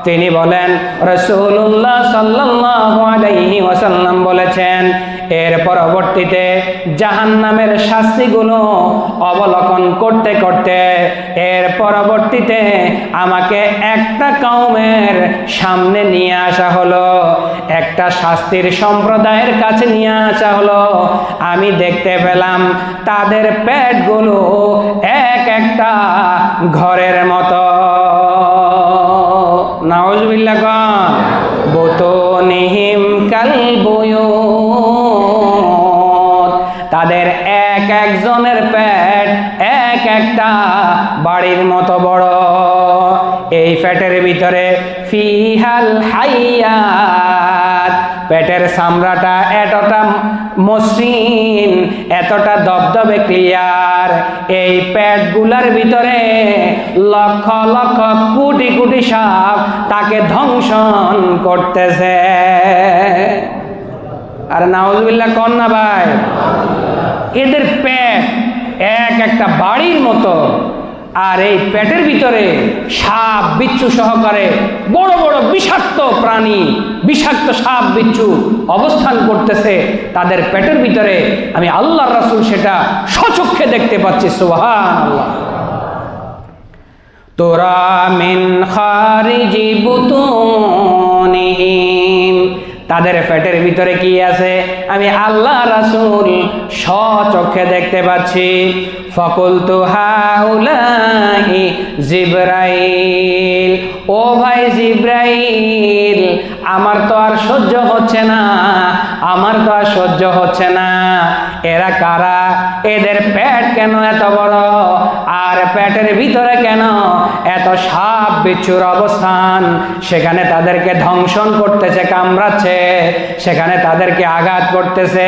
তিনি বলেন রাসূলুল্লাহ সাল্লাল্লাহু আলাইহি ওয়াসাল্লাম বলেছেন, এর পরবর্তীতে জাহান্নামের শাস্তিগুলো অবলোকন করতে করতে এর পরবর্তীতে আমাকে একটা কওমের সামনে নিয়ে আসা হলো, একটা শাস্তির সম্প্রদায়ের কাছে নিয়ে আসা হলো। আমি দেখতে পেলাম তাদের পেটগুলো এক একটা ঘরের মতো। নাউজুবিল্লাহ গান বুতুনিহিম কালবুয়ুত, তাদের এক একজনের পেট এক একটা বাড়ির মতো বড়। এই পেটের ভিতরে ফিহাল হাইয়াত, পেটের চামড়াটা এতটা মসৃণ, এতটা দবদবে ক্লিয়ার। এই পেটগুলার ভিতরে লক্ষ লক্ষ কোটি কোটি সাপ তাকে ধ্বংসন করতেছে। আর নাউজুবিল্লাহ কোন না ভাই? এদের পেট এক একটা বাড়ির মতো, আর এই পেটের ভিতরে সাপ বিচ্ছু সহকারে বড় বড় বিষাক্ত প্রাণী, বিষাক্ত সাপ বিচ্ছু অবস্থান করতেছে তাদের পেটের ভিতরে। আমি আল্লাহর রাসূল সেটা স্বচক্ষে দেখতে পাচ্ছি। সুবহানাল্লাহ। তোরা মিন খারিজি বুতুনিহিম, তাদের পেটের ভিতরে কি আছে আমি আল্লাহ রাসূল স্বচক্ষে দেখতে পাচ্ছি। ফাকুলতু হাউলাহি জিবরাইল, ও ভাই জিবরাইল, আমার তো আর সহ্য হচ্ছে না, আমার তো আর সহ্য হচ্ছে না। এরা কারা? এদের পেট কেন এত বড়, আর পেটের ভিতরে কেন এত সাপ বিচ্ছুর অবস্থান? সেখানে তাদেরকে ধ্বংসন করতেছে, কামড়াচ্ছে, সেখানে তাদেরকে আঘাত করতেছে।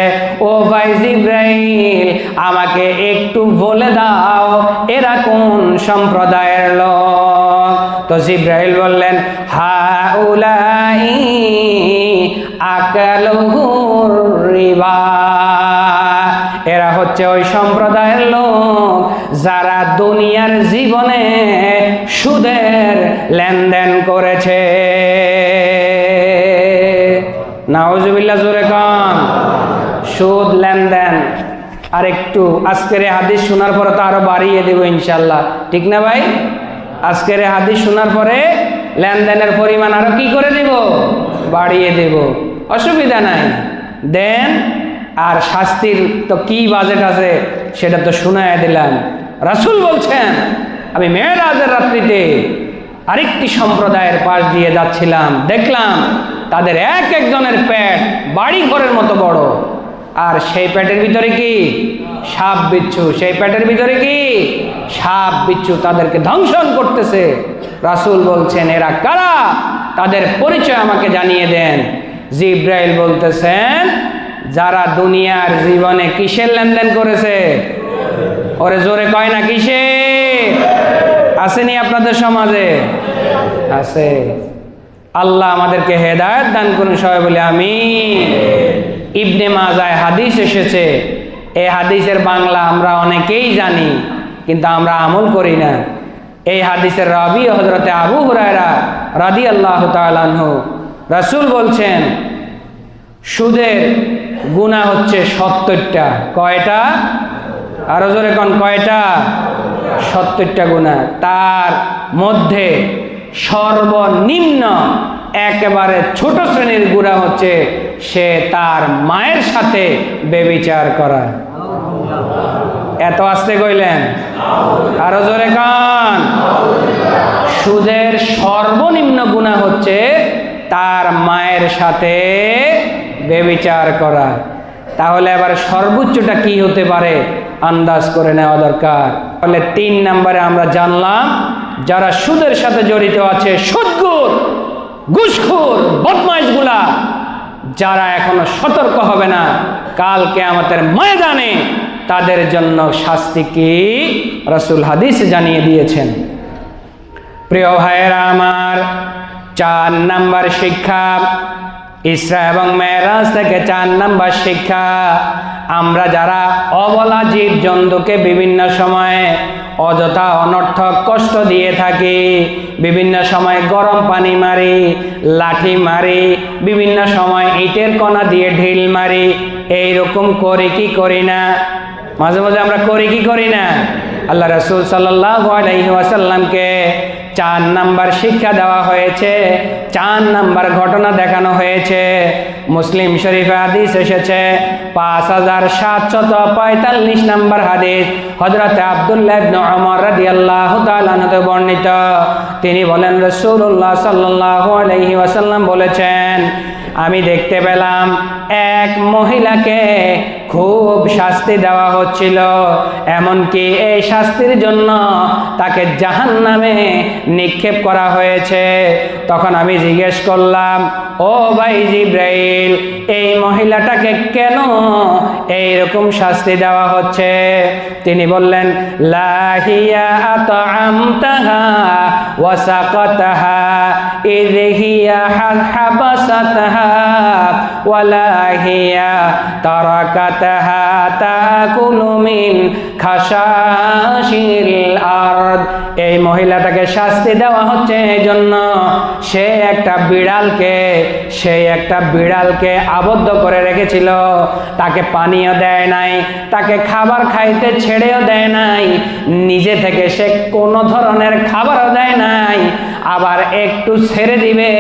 ও ভাই জিবরাইল, আমাকে একটু বলে দাও এরা কোন সম্প্রদায়ের লোক? তো জিবরাইল বললেন, হাউলাই আকালুহুর রিবা, এরা হচ্ছে ওই সম্প্রদায়ের লোক যারা দুনিয়ার জীবনে সুদের লেনদেন করেছে। নাউজুবিল্লাহ, জোরে কান। সুদ লেনদেন। আর একটু আজকের হাদিস শোনার পরে তো আরো বাড়িয়ে দেব ইনশাল্লাহ, ঠিক না ভাই? আজকের হাদিস শোনার পরে লেনদেনের পরিমাণ আরো কি করে দেব? বাড়িয়ে দেব, অসুবিধা নাই, দেন। আর শাস্তির তো কি বাজেট আছে সেটা তো শুনায় দিলাম। রাসূল বলছেন, আমি মেরাজের রাত্রিতে আরেকটি সম্প্রদায়ের পাশ দিয়ে যাচ্ছিলাম, দেখলাম তাদের এক একজনের পেট বাড়ি ঘরের মতো বড়। আর সেই পেটের ভিতরে কি সাপ বিচ্ছু, সেই পেটের ভিতরে কি সাপ বিচ্ছু তাদেরকে ধ্বংসন করতেছে। রাসূল বলছেন এরা কারা, তাদের পরিচয় আমাকে জানিয়ে দেন। জিব্রাইল বলতেছেন যারা দুনিয়ার জীবনে কিসের লেনদেন করেছে, ওরে জোরে কয় না কিসের, আসেনি আপনাদের সমাজে? আছে। আল্লাহ আমাদেরকে হেদায়েত দান করুন, সবাই বলে আমিন। ইবনে মাজায় হাদিস এসেছে, এই হাদিসের বাংলা আমরা অনেকেই জানি কিন্তু আমরা আমল করি না। এই হাদিসের রাবি হযরতে আবু হুরায়রা রাদিয়াল্লাহু তাআলা আনহু, রাসূল বলছেন সুদের গুনাহ হচ্ছে 70টা। কয়টা? আরো জোরে কোন কয়টা? 70টা গুনাহ। তার মধ্যে সর্বনিম্ন একেবারে ছোট শ্রেণীর গুনাহ হচ্ছে সে তার মায়ের সাথে ব্যভিচার করা। এত আস্তে কইলেন? আরো জোরে কান। সুদের সর্বনিম্ন গুনাহ হচ্ছে তার মায়ের সাথে ব্যভিচার করা। তাহলে এবার সর্বোচ্চটা কি হতে পারে আন্দাজ করে নেওয়া দরকার। তাহলে 3 নম্বরে আমরা জানলাম যারা সুদের সাথে জড়িত আছে, সুদখোর, ঘুষখোর, বদমাইশগুলা, যারা এখনো সতর্ক হবে না, কাল কিয়ামতের ময়দানে তাদের জন্য শাস্তি কি রাসূল হাদিসে জানিয়ে দিয়েছেন। প্রিয় ভাইয়েরা আমার, 4 নাম্বার শিক্ষা, ইসরা এবং মেরাজ থেকে 4 নাম্বার শিক্ষা, আমরা যারা অবলা জীব জন্তুকে বিভিন্ন সময়ে অযথা অনর্থক কষ্ট দিয়ে থাকি, বিভিন্ন সময় গরম পানি মারি, লাঠি মারি, বিভিন্ন সময় ইটের কণা দিয়ে ঢিল মারি, এইরকম করি কি করি না? মাঝে মাঝে আমরা করি কি করি না? আল্লাহ রাসূল সাল্লাল্লাহু আলাইহি ওয়াসাল্লামকে 4 নাম্বার শিক্ষা দেওয়া হয়েছে, 4 নাম্বার ঘটনা দেখানো হয়েছে। মুসলিম শরীফে হাদিস এসেছে 5745 নাম্বার হাদিস, হযরত আব্দুল্লাহ ইবনে ওমর রাদিয়াল্লাহু তাআলা আনহু বর্ণিত। তিনি বলেন রাসূলুল্লাহ সাল্লাল্লাহু আলাইহি ওয়াসাল্লাম বলেছেন, আমি দেখতে পেলাম এক মহিলাকে খুব শাস্তি দেওয়া হচ্ছিল, এমনকি এই শাস্তির জন্য তাকে জাহান্নামে নিক্ষেপ করা হয়েছে। তখন আমি জিজ্ঞেস করলাম, ও ভাই জিব্রাইল, এই মহিলাটাকে কেন এইরকম শাস্তি দেওয়া হচ্ছে? তিনি বললেন, লা হিয়া আতআমতাহা ওয়া সাকাতাহা ইয হিয়া হাবাসাতাহা ওয়া লা হিয়া তারাকাতাহা তাকুলু মিন খাশাশিল আরদ। এই মহিলাটাকে শাস্তি দেওয়া হচ্ছে এই জন্য সে একটা বিড়ালকে আবদ্ধ করে রেখেছিল, তাকে পানীয় দেয় নাই, তাকে খাবার খাইতে ছেড়েও দেয় নাই, নিজে থেকে সে কোনো ধরনের খাবারও দেয় নাই, আবার একটু ছেড়ে দিবে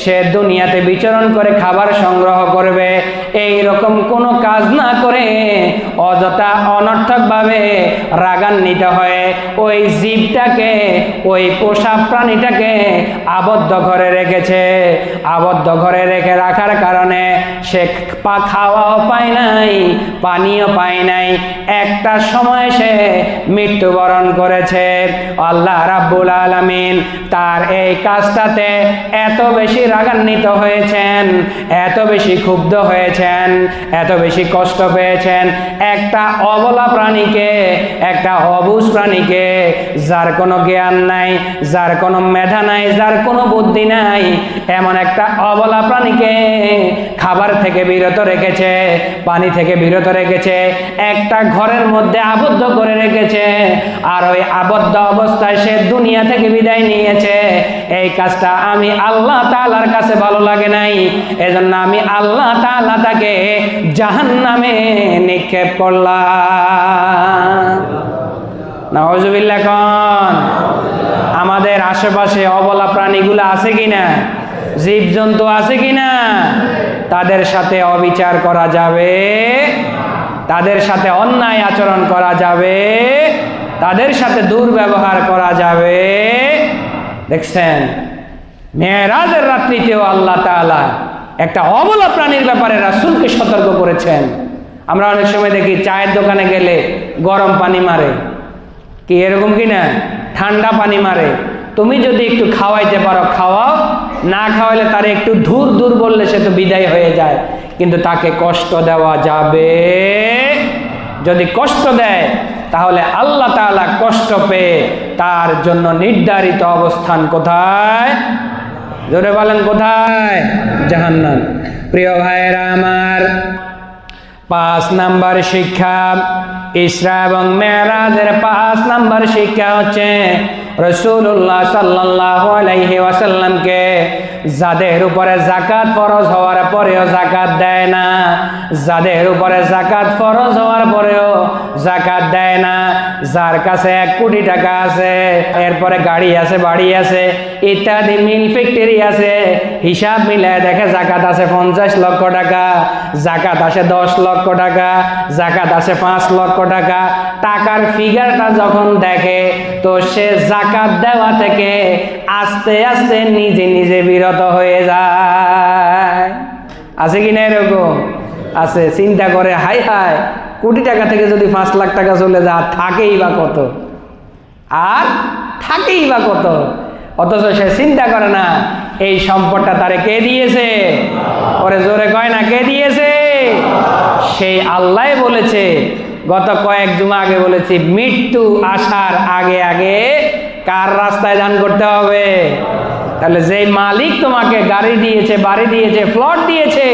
সে দুনিয়াতে বিচরণ করে খাবার সংগ্রহ করবে, এই রকম কোনো কাজ না করে অযথা অনর্থকভাবে রাগান্বিত হয়ে ওই জীবটাকে, ওই পোষা প্রাণীটাকে আবদ্ধ ঘরে রেখেছে। আবদ্ধ ঘরে রেখে রাখার কারণে সে খাওয়াও পায় নাই, পানিও পায় নাই, একটা সময় সে মৃত্যুবরণ করেছে। আল্লাহ রাব্বুল আলামিন তার এই কাজটাতে এত বেশি রাগান্বিত হয়েছেন, এত বেশি ক্ষুব্ধ হয়েছেন, এত বেশি কষ্ট পেয়েছেন একটা অবলা প্রাণীকে, একটা অবুঝ প্রাণীকে, যার কোনো জ্ঞান নাই, যার কোনো মেধা নাই, যার কোনো বুদ্ধি নাই, এমন একটা অবলা প্রাণীকে খাবার থেকে বিরত রেখেছে, পানি থেকে বিরত রেখেছে, একটা ঘরের মধ্যে আবদ্ধ করে রেখেছে, আর ওই আবদ্ধ অবস্থায় সে দুনিয়া থেকে বিদায় নিয়েছে। এই কাজটা আমি আল্লাহ তাআলার কাছে ভালো লাগে নাই, এজন্য আমি আল্লাহ তাআলা তাকে জাহান্নামে নিক্ষেপ করলাম। নাউজুবিল্লাহ কোন। আমাদের আশেপাশে অবলা প্রাণীগুলো আছে কিনা, জীবজন্তু আছে কিনা, তাদের সাথে অবিচার করা যাবে, তাদের সাথে অন্যায় আচরণ করা যাবে, তাদের সাথে দুর্ব্যবহার করা যাবে। দেখছেন মেরাজের রাত্রিতেও আল্লাহ তাআলা একটা অবলা প্রাণীর ব্যাপারে রাসূলকে সতর্ক করেছেন। আমরা অনেক সময় দেখি চায়ের দোকানে গেলে গরম পানি মারে, কি এরকম কি না? ঠান্ডা পানি মারে। তুমি যদি একটু খাওয়াইতে পারো খাওয়াও, না খাওয়াইলে তারে একটু দূর দূর বললে সে তো বিদায় হয়ে যায়, কিন্তু তাকে কষ্ট দেওয়া যাবে। যদি কষ্ট দেয় তাহলে আল্লাহ তাআলা কষ্ট পেয়ে তার জন্য নির্ধারিত অবস্থান কোথায়? জোরে বলেন কোথায়? জাহান্নাম। প্রিয় ভাইয়েরা আমার, 5 নাম্বার শিক্ষা, ইসরা এবং মেরাজের 5 নাম্বার শিক্ষা হচ্ছে রাসূলুল্লাহ সাল্লাল্লাহু আলাইহি ওয়াসাল্লামকে যাদের উপরে যাকাত ফরজ হওয়ার পরেও যাকাত দেয় না, যাদের উপরে যাকাত ফরজ হওয়ার পরেও যাকাত দেয় না, যার কাছে 1 কোটি টাকা আছে, এরপরে গাড়ি আছে, বাড়ি আছে, ইত্যাদি মিল ফ্যাক্টরি আছে, হিসাব মিলায় দেখে যাকাত আছে 50 লক্ষ টাকা, যাকাত আসে 10 লক্ষ টাকা, যাকাত আসে 5 লক্ষ টাকা, টাকার ফিগারটা যখন দেখে তো সে যাকাত দেওয়া থেকে আস্তে আস্তে নিজে নিজে বিরত হয়ে যায়। আছে কি না এরকম? আছে। চিন্তা করে হাই হাই, কোটি টাকা থেকে যদি 5 লাখ টাকা চলে যায় থাকেই বা কত, আর থাকেই বা কত। অথচ সে চিন্তা করে না এই সম্পদটা তারে কে দিয়েছে? ওরে জোরে কয় না কে দিয়েছে? সেই আল্লাহ বলেছে, গত কয়েক জুমা আগে বলেছি, মৃত্যু আসার আগে আগে কার রাস্তায় দান করতে হবে? তাহলে যেই মালিক তোমাকে গাড়ি দিয়েছে, বাড়ি দিয়েছে, প্লট দিয়েছে,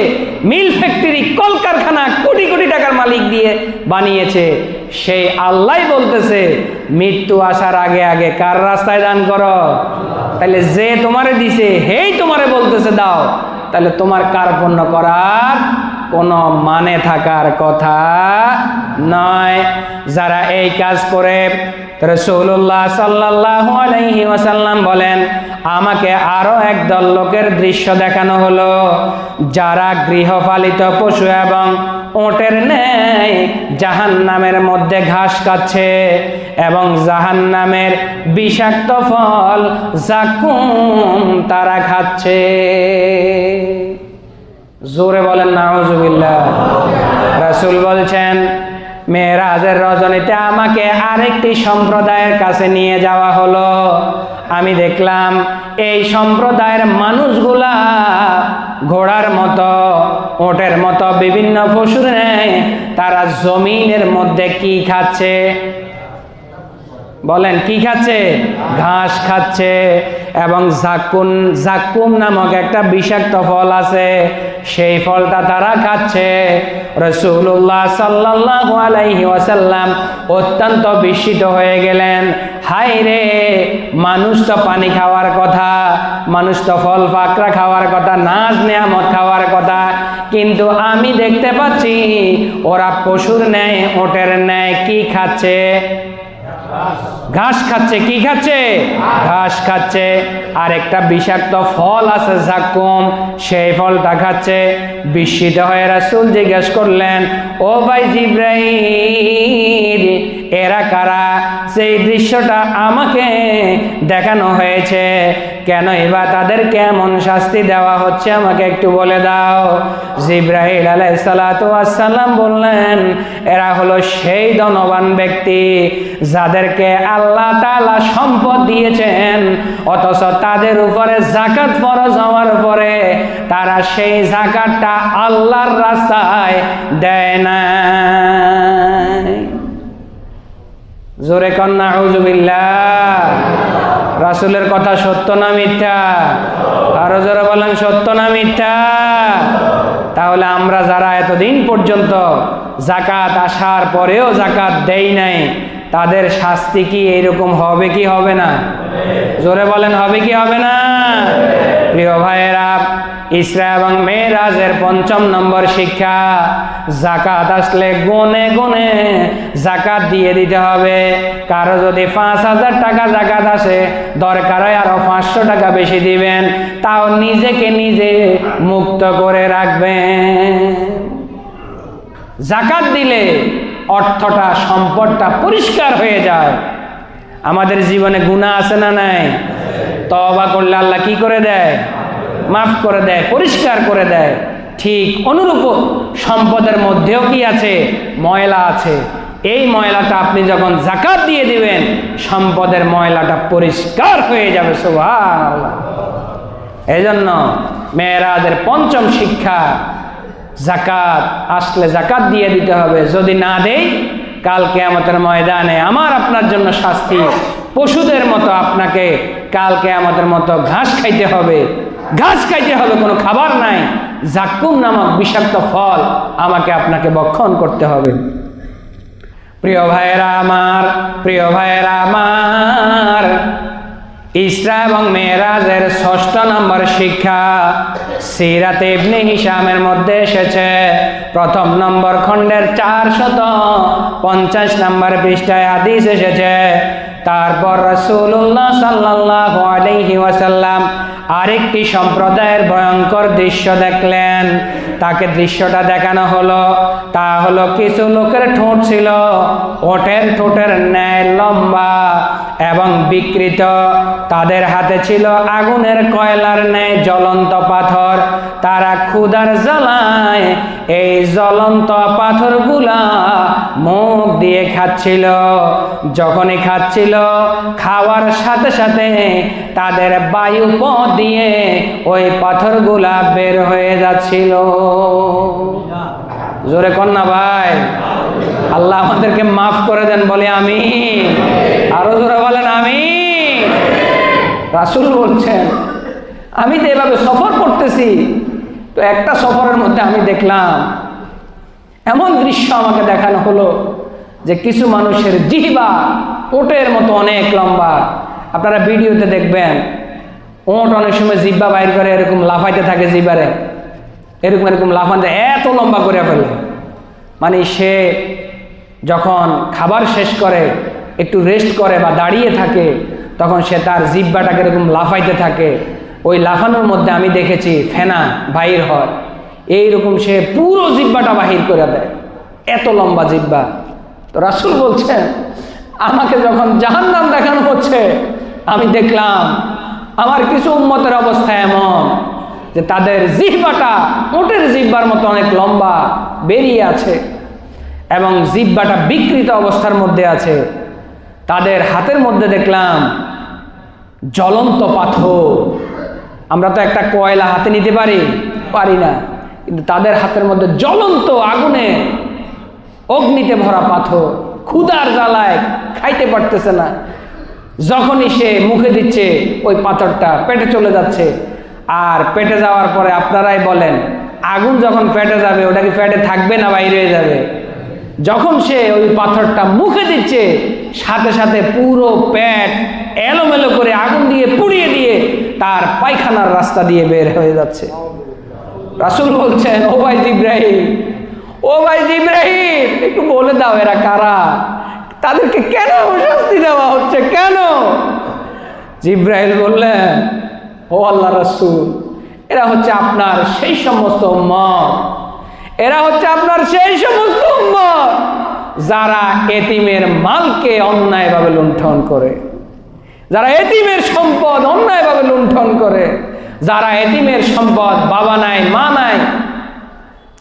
মিল ফ্যাক্টরি, কলকারখানা, কোটি কোটি টাকার মালিক দিয়ে বানিয়েছে, সেই আল্লাহ বলতেছে মৃত্যু আসার আগে আগে কার রাস্তায় দান করো। তাহলে যে তোমারে দিছে হেই তোমারে বলতেছে দাও, তাহলে তোমার কার্পণ্য করার কোনো মানে থাকার কথা নয়। যারা এই কাজ করে, রাসূলুল্লাহ সাল্লাল্লাহু আলাইহি ওয়াসাল্লাম বলেন, আমাকে আরো একদল লোকের দৃশ্য দেখানো হলো, যারা গৃহপালিত পশু এবং ওটের ন্যায় জাহান্নামের মধ্যে ঘাস খাচ্ছে এবং জাহান্নামের বিষাক্ত ফল যাকুম তারা খাচ্ছে। জোরে বলেন নাউজুবিল্লাহ। রাসূল বলছেন, মেরাজের রজনীতে আমাকে আরেকটি সম্প্রদায়ের কাছে নিয়ে যাওয়া হলো। আমি দেখলাম এই সম্প্রদায়ের মানুষগুলা ঘোড়ার মতো, ওটের মতো বিভিন্ন পশুর নেয় তারা জমিনের মধ্যে কি খাচ্ছে? বলেন কি খাচ্ছে? ঘাস খাচ্ছে। এবং জাকুম নামক একটা বিষাক্ত ফল আছে, সেই ফলটা তারা খাচ্ছে। রাসূলুল্লাহ সাল্লাল্লাহু আলাইহি ওয়াসাল্লাম অত্যন্ত বিস্মিত হয়ে গেলেন। হায় রে, মানুষ তো পানি খাওয়ার কথা, মানুষ তো ফল পাকড়া খাওয়ার কথা, নাজ নেয়ামত খাওয়ার কথা, কিন্তু আমি দেখতে পাচ্ছি ওরা পশুর ন্যায়, ওটের ন্যায় কি খাচ্ছে? ঘাস খাচ্ছে। কি খাচ্ছে? ঘাস খাচ্ছে। আর একটা বিষাক্ত ফল আছে যাকুম, সেই ফলটা খাচ্ছে। বিস্মিত হয়ে রাসূল জিজ্ঞেস করলেন, ও ভাই জিবরাইল, এরা কারা? সেই দৃশ্যটা আমাকে দেখানো হয়েছে, কেন এবার তাদের কেমন শাস্তি দেওয়া হচ্ছে আমাকে একটু বলে দাও। জিবরাইল আলাইহিস সালাতু ওয়াস সালাম বললেন, এরা হলো সেই ধনবান ব্যক্তি যাদেরকে আল্লাহ তাআলা সম্পদ দিয়েছেন, অথচ তাদের উপরে যাকাত ফরজ হওয়ার পরে তারা সেই যাকাতটা আল্লাহর রাস্তায় দেয় না। জোরে কন নাউজুবিল্লাহ। রাসূলের কথা সত্য না মিথ্যা? আরো জোরে বলেন সত্য না মিথ্যা? তাহলে আমরা যারা এতদিন পর্যন্ত যাকাত আসার পরেও যাকাত দেই নাই, তাদের শাস্তি কি এইরকম হবে কি হবে না? জোরে বলেন হবে কি হবে না? প্রিয় ভাইয়েরা, ইসরা এবং মেরাজের 5ম নম্বর শিক্ষা, যাকাত আসলে গুনে গুনে যাকাত দিয়ে দিতে হবে। কারো যদি 5000 টাকা যাকাত আসে, দরকার হয় আরো 500 টাকা বেশি দিবেন, তাও নিজেকে নিজে মুক্ত করে রাখবেন। যাকাত দিলে অর্থটা, সম্পদটা পরিষ্কার হয়ে যায়। আমাদের জীবনে গুনাহ আছে না নাই? তওবা করলে আল্লাহ কি করে দেয়? মাফ করে দেয়, পরিষ্কার করে দেয়। ঠিক অনুরূপ সম্পদের মধ্যেও কি আছে? ময়লা আছে। এই ময়লাটা আপনি যখন যাকাত দিয়ে দিবেন, সম্পদের ময়লাটা পরিষ্কার হয়ে যাবে। সুবহানাল্লাহ। এজন্য মেরাজের পঞ্চম শিক্ষা, যাকাত আসলে যাকাত দিয়ে দিতে হবে। যদি না দেই, কাল কিয়ামতের ময়দানে আমার আপনার জন্য শাস্তি। পশুদের মতো আপনাকে কাল কিয়ামতের মতো ঘাস খাইতে হবে। ঘাস খাইতে হবে, কোনো খাবার নাই। জাক্কুম নামক বিষাক্ত ফল আমাকে আপনাকে ভক্ষণ করতে হবে। প্রিয় ভাইয়েরা আমার, প্রিয় ভাইয়েরা আমার, ইসরা এবং মেরাজের ৬ষ্ঠ নম্বর শিক্ষা সিরাতে ইবনে হিশামের মধ্যে এসেছে। প্রথম নম্বর খণ্ডের ৪৫০ নম্বর পৃষ্ঠায় হাদিস এসেছে। তারপর রাসূলুল্লাহ সাল্লাল্লাহু আলাইহি ওয়াসাল্লাম আরেকটি সম্প্রদায়ের ভয়ঙ্কর দৃশ্য দেখলেন। তাকে দৃশ্যটা দেখানো হলো, তা হলো কিছু লোকের ঠোঁট ছিল ওটের ঠোঁটের ন্যায় লম্বা এবং বিকৃত। তাদের হাতে ছিল আগুনের কয়লার ন্যায় জ্বলন্ত পাথর। তারা ক্ষুধার জ্বালায় এই জ্বলন্ত পাথরগুলা মুখ দিয়ে খাচ্ছিল। যখনই খাচ্ছিল, খাওয়ার সাথে সাথে তাদের বায়ু পথ দিয়ে ওই পাথরগুলা বের হয়ে যাচ্ছিল। জোরে কন্যা ভাই, আল্লাহ আমাদেরকে মাফ করে দেন, বলে আমি। আরো জোরে বলেন আমি। রাসূল বলছেন, আমি তো এভাবে সফর করতেছি, তো একটা সফরের মধ্যে আমি দেখলাম এমন দৃশ্য আমাকে দেখানো হলো যে কিছু মানুষের জিহ্বা ওটের মতো অনেক লম্বা। আপনারা ভিডিওতে দেখবেন, ওট অনেক সময় জিহ্বা বাইর করে এরকম লাফাইতে থাকে, জিহ্বারে এরকম এরকম লাফাতে এত লম্বা করে ফেলে। মানে সে যখন খাবার শেষ করে, একটু রেস্ট করে বা দাঁড়িয়ে থাকে, তখন সে তার জিহ্বাটাকে এরকম লাফাইতে থাকে। ওই লাফানোর মধ্যে আমি দেখেছি ফেনা বাহির হয়, এইরকম সে পুরো জিহ্বাটা বাহির করে দেয়, এত লম্বা জিহ্বা। তো রাসূল বলছেন, আমাকে যখন জাহান্নাম দেখানো হচ্ছে, আমি দেখলাম আমার কিছু উম্মতের অবস্থা এমন যে তাদের জিহ্বাটা উটের জিহ্বার মতো অনেক লম্বা বেরিয়ে আছে এবং জিহ্বাটা বিকৃত অবস্থার মধ্যে আছে। তাদের হাতের মধ্যে দেখলাম জ্বলন্ত পাথর। আমরা তো একটা কয়লা হাতে নিতে পারি না, কিন্তু তাদের হাতের মধ্যে জ্বলন্ত আগুনে অগ্নিতে ভরা পাথর। ক্ষুধার জ্বালায় খাইতে পারতেছে না। যখনই সে মুখে দিচ্ছে, ওই পাথরটা পেটে চলে যাচ্ছে। আর পেটে যাওয়ার পরে আপনারাই বলেন, আগুন যখন পেটে যাবে, ওটা কি পেটে থাকবে না বাইরে হয়ে যাবে? যখন সে ওই পাথরটা মুখে দিচ্ছে, সাথে সাথে পুরো পেট এলোমেলো করে আগুন দিয়ে পুড়িয়ে দিয়ে তার পায়খানার রাস্তা দিয়ে বের হয়ে যাচ্ছে। রাসূল বলছেন, ও ভাই জিবরাইল, ও ভাই জিবরাইল, একটু বলে দাও এরা কারা, তাদেরকে কেন শাস্তি দেওয়া হচ্ছে, কেন? জিবরাইল বললেন, ও আল্লাহ রাসূল, এরা হচ্ছে আপনার সেই সমস্ত উম্মত, এরা হচ্ছে আপনার সেই সমস্ত উম্মত যারা এতিমের মালকে অন্যায়ভাবে লুণ্ঠন করে, যারা এতিমের সম্পদ অন্যায়ভাবে লুণ্ঠন করে, যারা এতিমের সম্পদ, বাবা নাই মা নাই,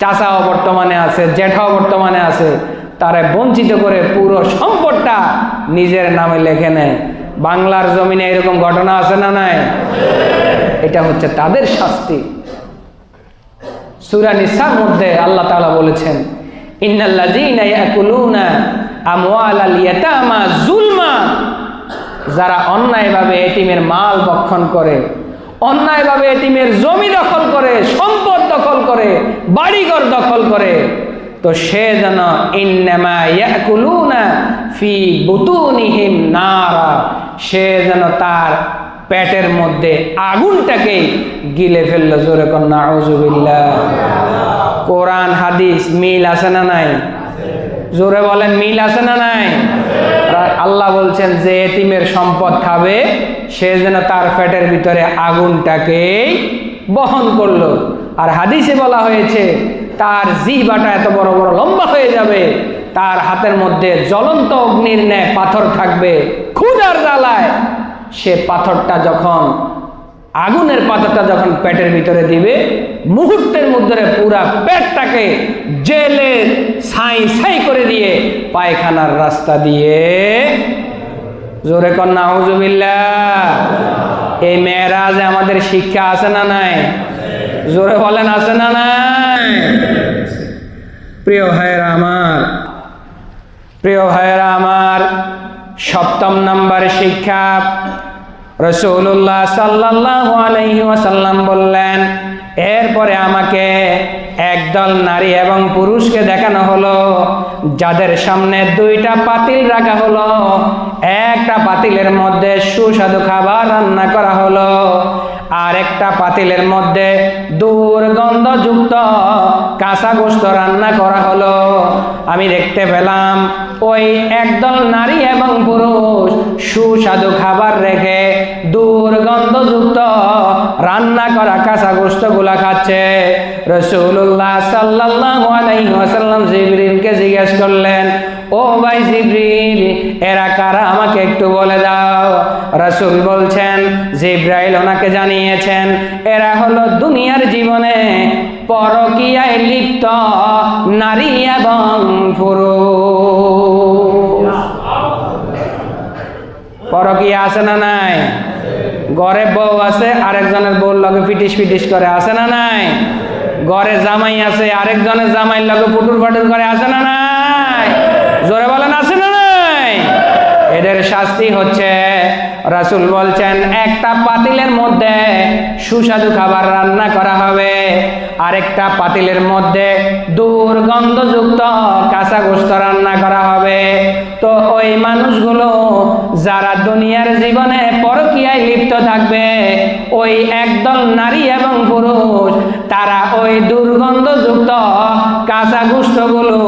চাচাও বর্তমানে আছে, জেঠাও বর্তমানে আছে, তারা বঞ্চিত করে পুরো সম্পদটা নিজের নামে লেখে নেয়। বাংলার জমিনে এরকম ঘটনা আছে না নাই? এটা হচ্ছে তাদের শাস্তি। সূরা নিসার মধ্যে আল্লাহ তাআলা বলেছেন, ইন্নাল্লাযীনা ইয়াকুলুনা আমওয়ালাল ইয়াতামা যুলমা, যারা অন্যায়ভাবে এতিমের মাল ভক্ষণ করে, অন্যায়ভাবে এতিমের জমি দখল করে, সম্পদ দখল করে, বাড়িঘর দখল করে, তো সে যেন ইন্নামা ইয়াকুলুনা ফি বুতুনিহিম নারা, সে যেন তার পেটের মধ্যে আগুনটাকে গিলে ফেললো। জোরে কোন নাউযুবিল্লাহ। কোরআন হাদিস মিল আছে না নাই? জোরে বলেন, মিল আছে না নাই? আল্লাহ বলছেন যে এতিমের সম্পদ খাবে, সে যেন তার পেটের ভিতরে আগুনটাকে বহন করলো। আর হাদিসে বলা হয়েছে তার জিহ্বাটা এত বড় বড় লম্বা হয়ে যাবে, তার হাতের মধ্যে জ্বলন্ত অগ্নির ন্যায় পাথর থাকবে। ক্ষুধার জ্বালায় সে পাথরটা যখন আগুনের পাতাটা যখন পেটের ভিতরে দিবে, মুহূর্তের মধ্যে পুরা পেটটাকে জেলে ছাই ছাই করে দিয়ে পায়খানার রাস্তা দিয়ে, জোরে কর নাউজুবিল্লাহ। এই মেরাজে আমাদের শিক্ষা আছে না নাই? জোরে বলেন আছে না নাই? প্রিয় ভাইয়েরা আমার, প্রিয় ভাইয়েরা আমার, 7ম নম্বর শিক্ষা, রাসূলুল্লাহ সাল্লাল্লাহু আলাইহি ওয়াসাল্লাম বললেন, এরপরে আমাকে একদল নারী এবং পুরুষকে দেখানো হলো, যাদের সামনে 2টা পাতিল রাখা হলো। একটা পাতিলের মধ্যে সুস্বাদু খাবার রান্না করা হলো, আর একটা পাতিলের মধ্যে দুর্গন্ধযুক্ত কাঁচা গোশত রান্না করা হলো। আমি দেখতে পেলাম ওই একদল নারী এবং পুরুষ সুস্বাদু খাবার রেখে দুর্গন্ধযুক্ত রান্না করা কাঁচা গোশতগুলা খাচ্ছে। রাসূলুল্লাহ সাল্লাল্লাহু আলাইহি ওয়াসাল্লাম জিবরিলকে জিজ্ঞেস করলেন, ও ভাই জিবরিল, এরা কারা আমাকে একটু বলে দাও। রাসূল বলছেন, জিবরাইল ওনাকে জানিয়েছেন, এরা হলো দুনিয়ার জীবনে পরকীয়ায় লিপ্ত নারী এবং পুরুষ। পরকীয়া আছে না নাই? ঘরে বউ আছে, আরেকজনের বউর লগে পিটিস পিটিস করে, আছে না নাই? ঘরে জামাই আছে, আরেকজনের জামাইয়ের লগে ফুটুর ফাটুর করে, আছে না নাই? জোরে বলেন আছে না নাই? এদের শাস্তি হচ্ছে, রাসূল বলছেন, একটা পাতিলের মধ্যে সুস্বাদু খাবার রান্না করা হবে, আরেকটা পাতিলের মধ্যে দুর্গন্ধযুক্ত কাঁচা গোশত রান্না করা হবে। তো ওই মানুষগুলো যারা দুনিয়ার জীবনে পরকীয়ায় লিপ্ত থাকবে, ওই একদল নারী এবং পুরুষ, তারা ওই দুর্গন্ধযুক্ত কাঁচা গোশতগুলো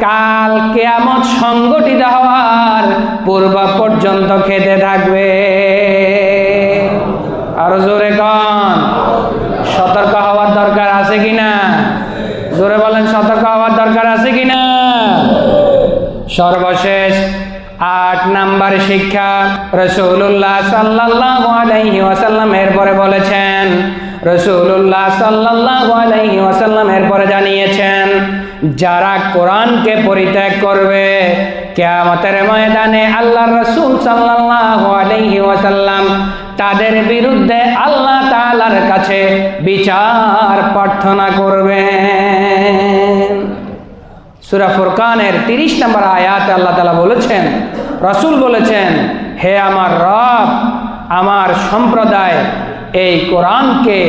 কাল কিয়ামত সংগঠিত হওয়ার পূর্ব পর্যন্ত খেতে থাকবে। আরো জোরে কন, সতর্ক হওয়ার দরকার আছে কিনা? জোরে বলেন, সতর্ক হওয়ার দরকার আছে কিনা? সর্বশেষ 8 নাম্বার শিক্ষা, রাসূলুল্লাহ সাল্লাল্লাহু আলাইহি ওয়াসাল্লাম এরপরে বলেছেন, রাসূলুল্লাহ সাল্লাল্লাহু আলাইহি ওয়াসাল্লাম এরপরে জানিয়েছেন, যারা কোরআনকে পরিত্যাগ করবে, কিয়ামতের ময়দানে আল্লাহর রাসূল সাল্লাল্লাহু আলাইহি ওয়াসাল্লাম তাদের বিরুদ্ধে আল্লাহ তাআলার কাছে বিচার প্রার্থনা করবেন। সূরা ফুরকানের 30 নম্বর আয়াতে আল্লাহ তাআলা বলেছেন, রাসূল বলেছেন, হে আমার রব, আমার সম্প্রদায় এই কোরআনকে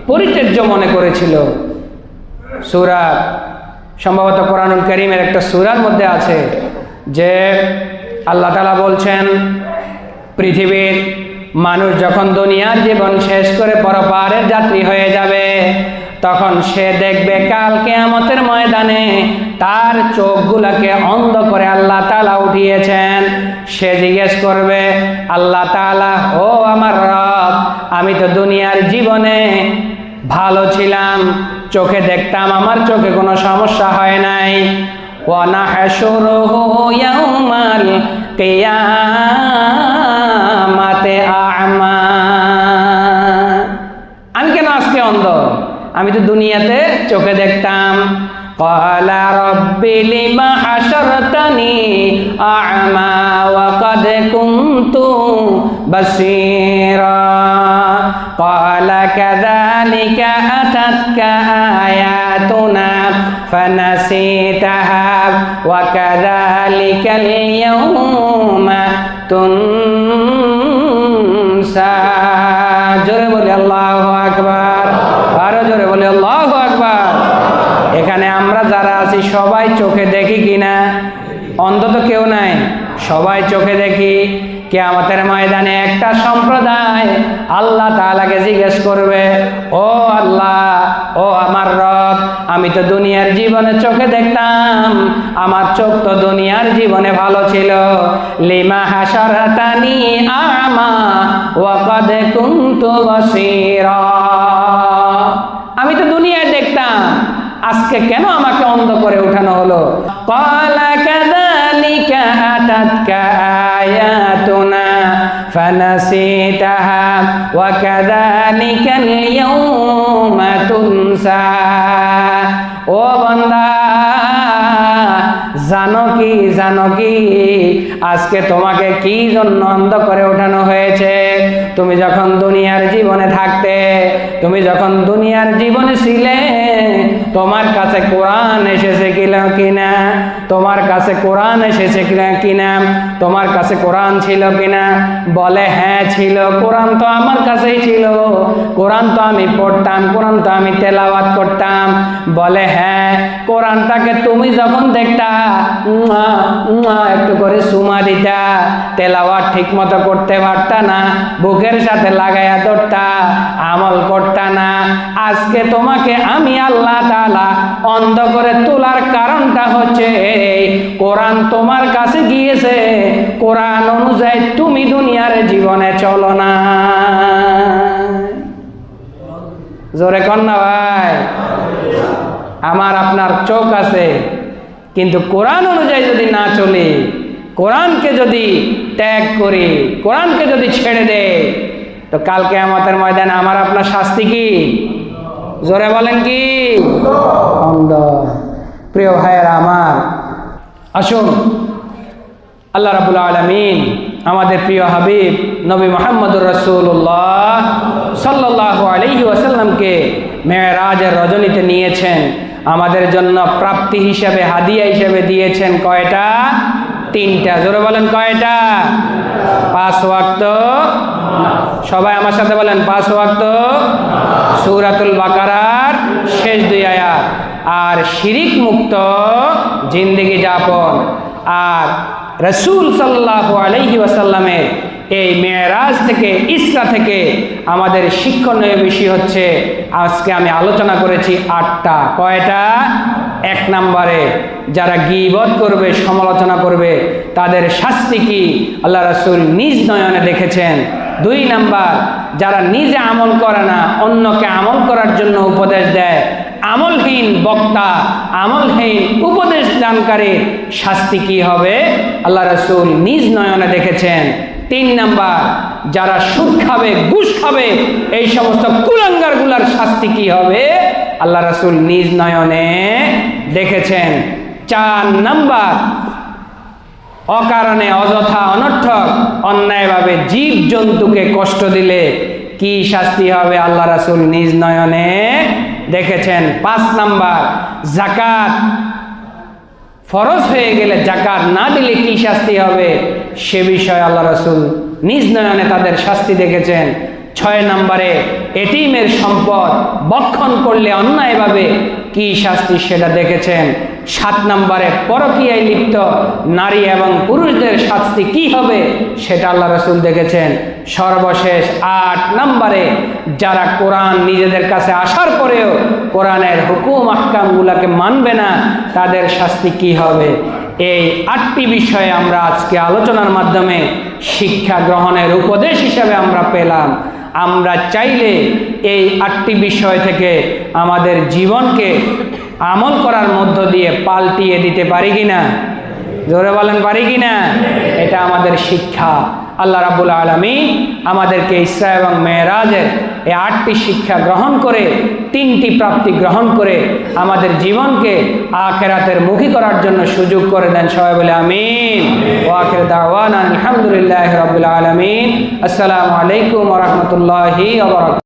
পরিত্যাজ্য মনে করেছিল। সূরা, সম্ভবত কোরআনুল কারীমের একটা সূরার মধ্যে আছে যে আল্লাহ তাআলা বলছেন, পৃথিবীর মানুষ যখন দুনিয়ার জীবন শেষ করে পরপারের যাত্রী হয়ে যাবে, তখন সে দেখবে কাল কিয়ামতের ময়দানে তার চোখগুলোকে অন্ধ করে আল্লাহ তাআলা উঠিয়েছেন। সে জিজ্ঞেস করবে, আল্লাহ তাআলা, ও আমার রব, আমি তো দুনিয়ার জীবনে ভালো ছিলাম, চোখে দেখতাম, আমার চোখে কোনো সমস্যা হয় নাই। ওয়া নাহশুরুহু ইয়াউমাল কিয়ামাতি আ'মা, আমি কেন আজকে অন্ধ? আমি তো দুনিয়াতে চোখে দেখতাম। ক্বালা রাব্বি লিমা হাশারতানি আ'মা ওয়া ক্বাদ কুনতু বাসীরা, ক্বালা কাযালিকা আতাতকা আয়াতুনা ফানাসিতাহা ওয়া কাযালিকাল ইয়াউমা তুনসা। জোরে বলি আল্লাহু আকবার, আরো জোরে বলি আল্লাহু আকবার। এখানে আমরা যারা আছি সবাই চোখে দেখি কিনা? অন্তত কেউ নাই, সবাই চোখে দেখি। কিয়ামতের ময়দানে একটা সম্প্রদায় আল্লাহ তাআলাকে জিজ্ঞেস করবে, ও আল্লাহ, ও আমার রব, আমি তো দুনিয়ার জীবনে চোখে দেখতাম, আমার চোখ তো দুনিয়ার জীবনে ভালো ছিল। লিমা হাশারাতানি আ'মা ওয়া ক্বাদ কুনতু বাসীরা, আমি তো দুনিয়ায় দেখতাম, আজকে কেন আমাকে অন্ধ করে উঠানো হলো? ক্বালা কাযালিকা আতাতকা আয়াতুনা ফানাসিতাহা ওয়া কাযালিকাল ইয়াউমা তুনসা। ও বান্দা, জানো কি আজকে তোমাকে কি জন্য অন্ধ করে ওঠানো হয়েছে? তুমি যখন দুনিয়ার জীবনে থাকতে, তুমি যখন দুনিয়ার জীবনে ছিলে, তোমার কাছে কোরআন এসেছে কিনা? তোমার কাছে কোরআন এসেছে কিনা? তোমার কাছে কোরআন ছিল কিনা? বলে হ্যাঁ ছিল, কোরআন তো আমার কাছেই ছিল, কোরআন তো আমি পড়তাম, কোরআন তো আমি তেলাওয়াত করতাম। বলে হ্যাঁ, কোরআনটাকে তুমি যখন দেখতা একটু করে সুমা দিতা, তেলাওয়াত ঠিক মতো করতে পারতা না, বুকের সাথে লাগাইয়া ধরতা, আমল করতা না। আজকে তোমাকে আমি আল্লাহ তাআলা অন্ধ করে তোলার কারণটা হচ্ছে এই, কোরআন তোমার কাছে গিয়েছে, কোরআন অনুযায়ী তুমি দুনিয়ার জীবনে চলো না। জোরে কন্যা ভাই, আমার আপনার চোখ আছে, কিন্তু কোরআন অনুযায়ী যদি না চলি, কোরআনকে যদি ত্যাগ করি, কোরআনকে যদি ছেড়ে দেয়, তো কাল কিয়ামতের ময়দানে আমার আপনার শাস্তি কি? জোরে বলেন কি? অন্ধ। প্রিয় ভাইয়েরা আমার, আসুন আল্লাহ রাব্বুল আলামিন আমাদের প্রিয় হাবিব নবী মুহাম্মদুর রাসূলুল্লাহ সাল্লাল্লাহু আলাইহি ওয়াসাল্লামকে মেরাজের রজনীতে নিয়েছেন, আমাদের জন্য প্রাপ্তি হিসেবে, হাদিয়া হিসেবে দিয়েছেন কয়টা? 3টা। জোরে বলেন কয়টা? 5 ওয়াক্ত। সবাই আমার সাথে বলেন 5 ওয়াক্ত, সূরাতুল বাকারার শেষ 2 আয়াত, আর শিরিক মুক্ত জিন্দেগি যাপন। আর রাসূল সাল্লাল্লাহু আলাইহি ওয়াসাল্লামের এই মেরাজ থেকে, ইসরা থেকে আমাদের শিক্ষণীয় বিষয় হচ্ছে, আজকে আমি আলোচনা করেছি 8টা। কয়টা? 1 নম্বরে যারা গীবত করবে, সমালোচনা করবে, তাদের শাস্তি কি আল্লাহ রাসূল নিজ নয়নে দেখেছেন। 2 নাম্বার, যারা নিজে আমল করে না, অন্যকে আমল করার জন্য উপদেশ দেয়, আমলহীন বক্তা, আমলহীন উপদেশ দানকারীর শাস্তি কি হবে আল্লাহ রাসূল নিজ নয়নে দেখেছেন। 3 নাম্বার, যারা সুদ খাবে, ঘুষ খাবে, এই সমস্ত কুলাঙ্গার গুলার শাস্তি কি হবে আল্লাহ রাসূল নিজ নয়নে দেখেছেন। 4 নাম্বার, অকারণে, অযথা, অনর্থক, অন্যায়ভাবে জীব জন্তুকে কষ্ট দিলে কি শাস্তি হবে আল্লাহ রাসূল নিজ নয়নে দেখেছেন। 5 নাম্বার, যাকাত ফরজ হয়ে গেলে যাকাত না দিলে কি শাস্তি হবে সে বিষয়ে আল্লাহ রাসূল নিজ নয়নে তাদের শাস্তি দেখেছেন। 6 নম্বরে, এতিমের সম্পদ বক্ষণ করলে অন্যায়ভাবে কি শাস্তি সেটা দেখেছেন। 7 নম্বরে, পরকীয়ায় লিপ্ত নারী এবং পুরুষদের শাস্তি কি হবে সেটা আল্লাহ রাসূল দেখেছেন। সর্বশেষ 8 নম্বরে, যারা কোরআন নিজেদের কাছে আসার পরেও কোরআনের হুকুম আহকামগুলোকে মানবে না, তাদের শাস্তি কি হবে। এই 8টি বিষয়ে আমরা আজকে আলোচনার মাধ্যমে শিক্ষা গ্রহণের উপদেশ হিসেবে আমরা পেলাম। আমরা চাইলে এই 8টি বিষয় থেকে আমাদের জীবনকে আমল করার মধ্য দিয়ে পাল্টিয়ে দিতে পারি কিনা? জোরে বলেন পারি কিনা? এটা আমাদের শিক্ষা। আল্লাহ রাব্বুল আলামিন আমাদেরকে ইসরা এবং মেরাজের এই 8টি শিক্ষা গ্রহণ করে, 3টি প্রাপ্তি গ্রহণ করে আমাদের জীবনকে আখিরাতের মুখী করার জন্য সুযোগ করে দেন। সবাই বলে আমিন। ওয়া আখিরু দাওয়ানা আলহামদুলিল্লাহি রাব্বিল আলামিন। আসসালামু আলাইকুম ওয়া রাহমাতুল্লাহি ওয়া বারাকাতুহু।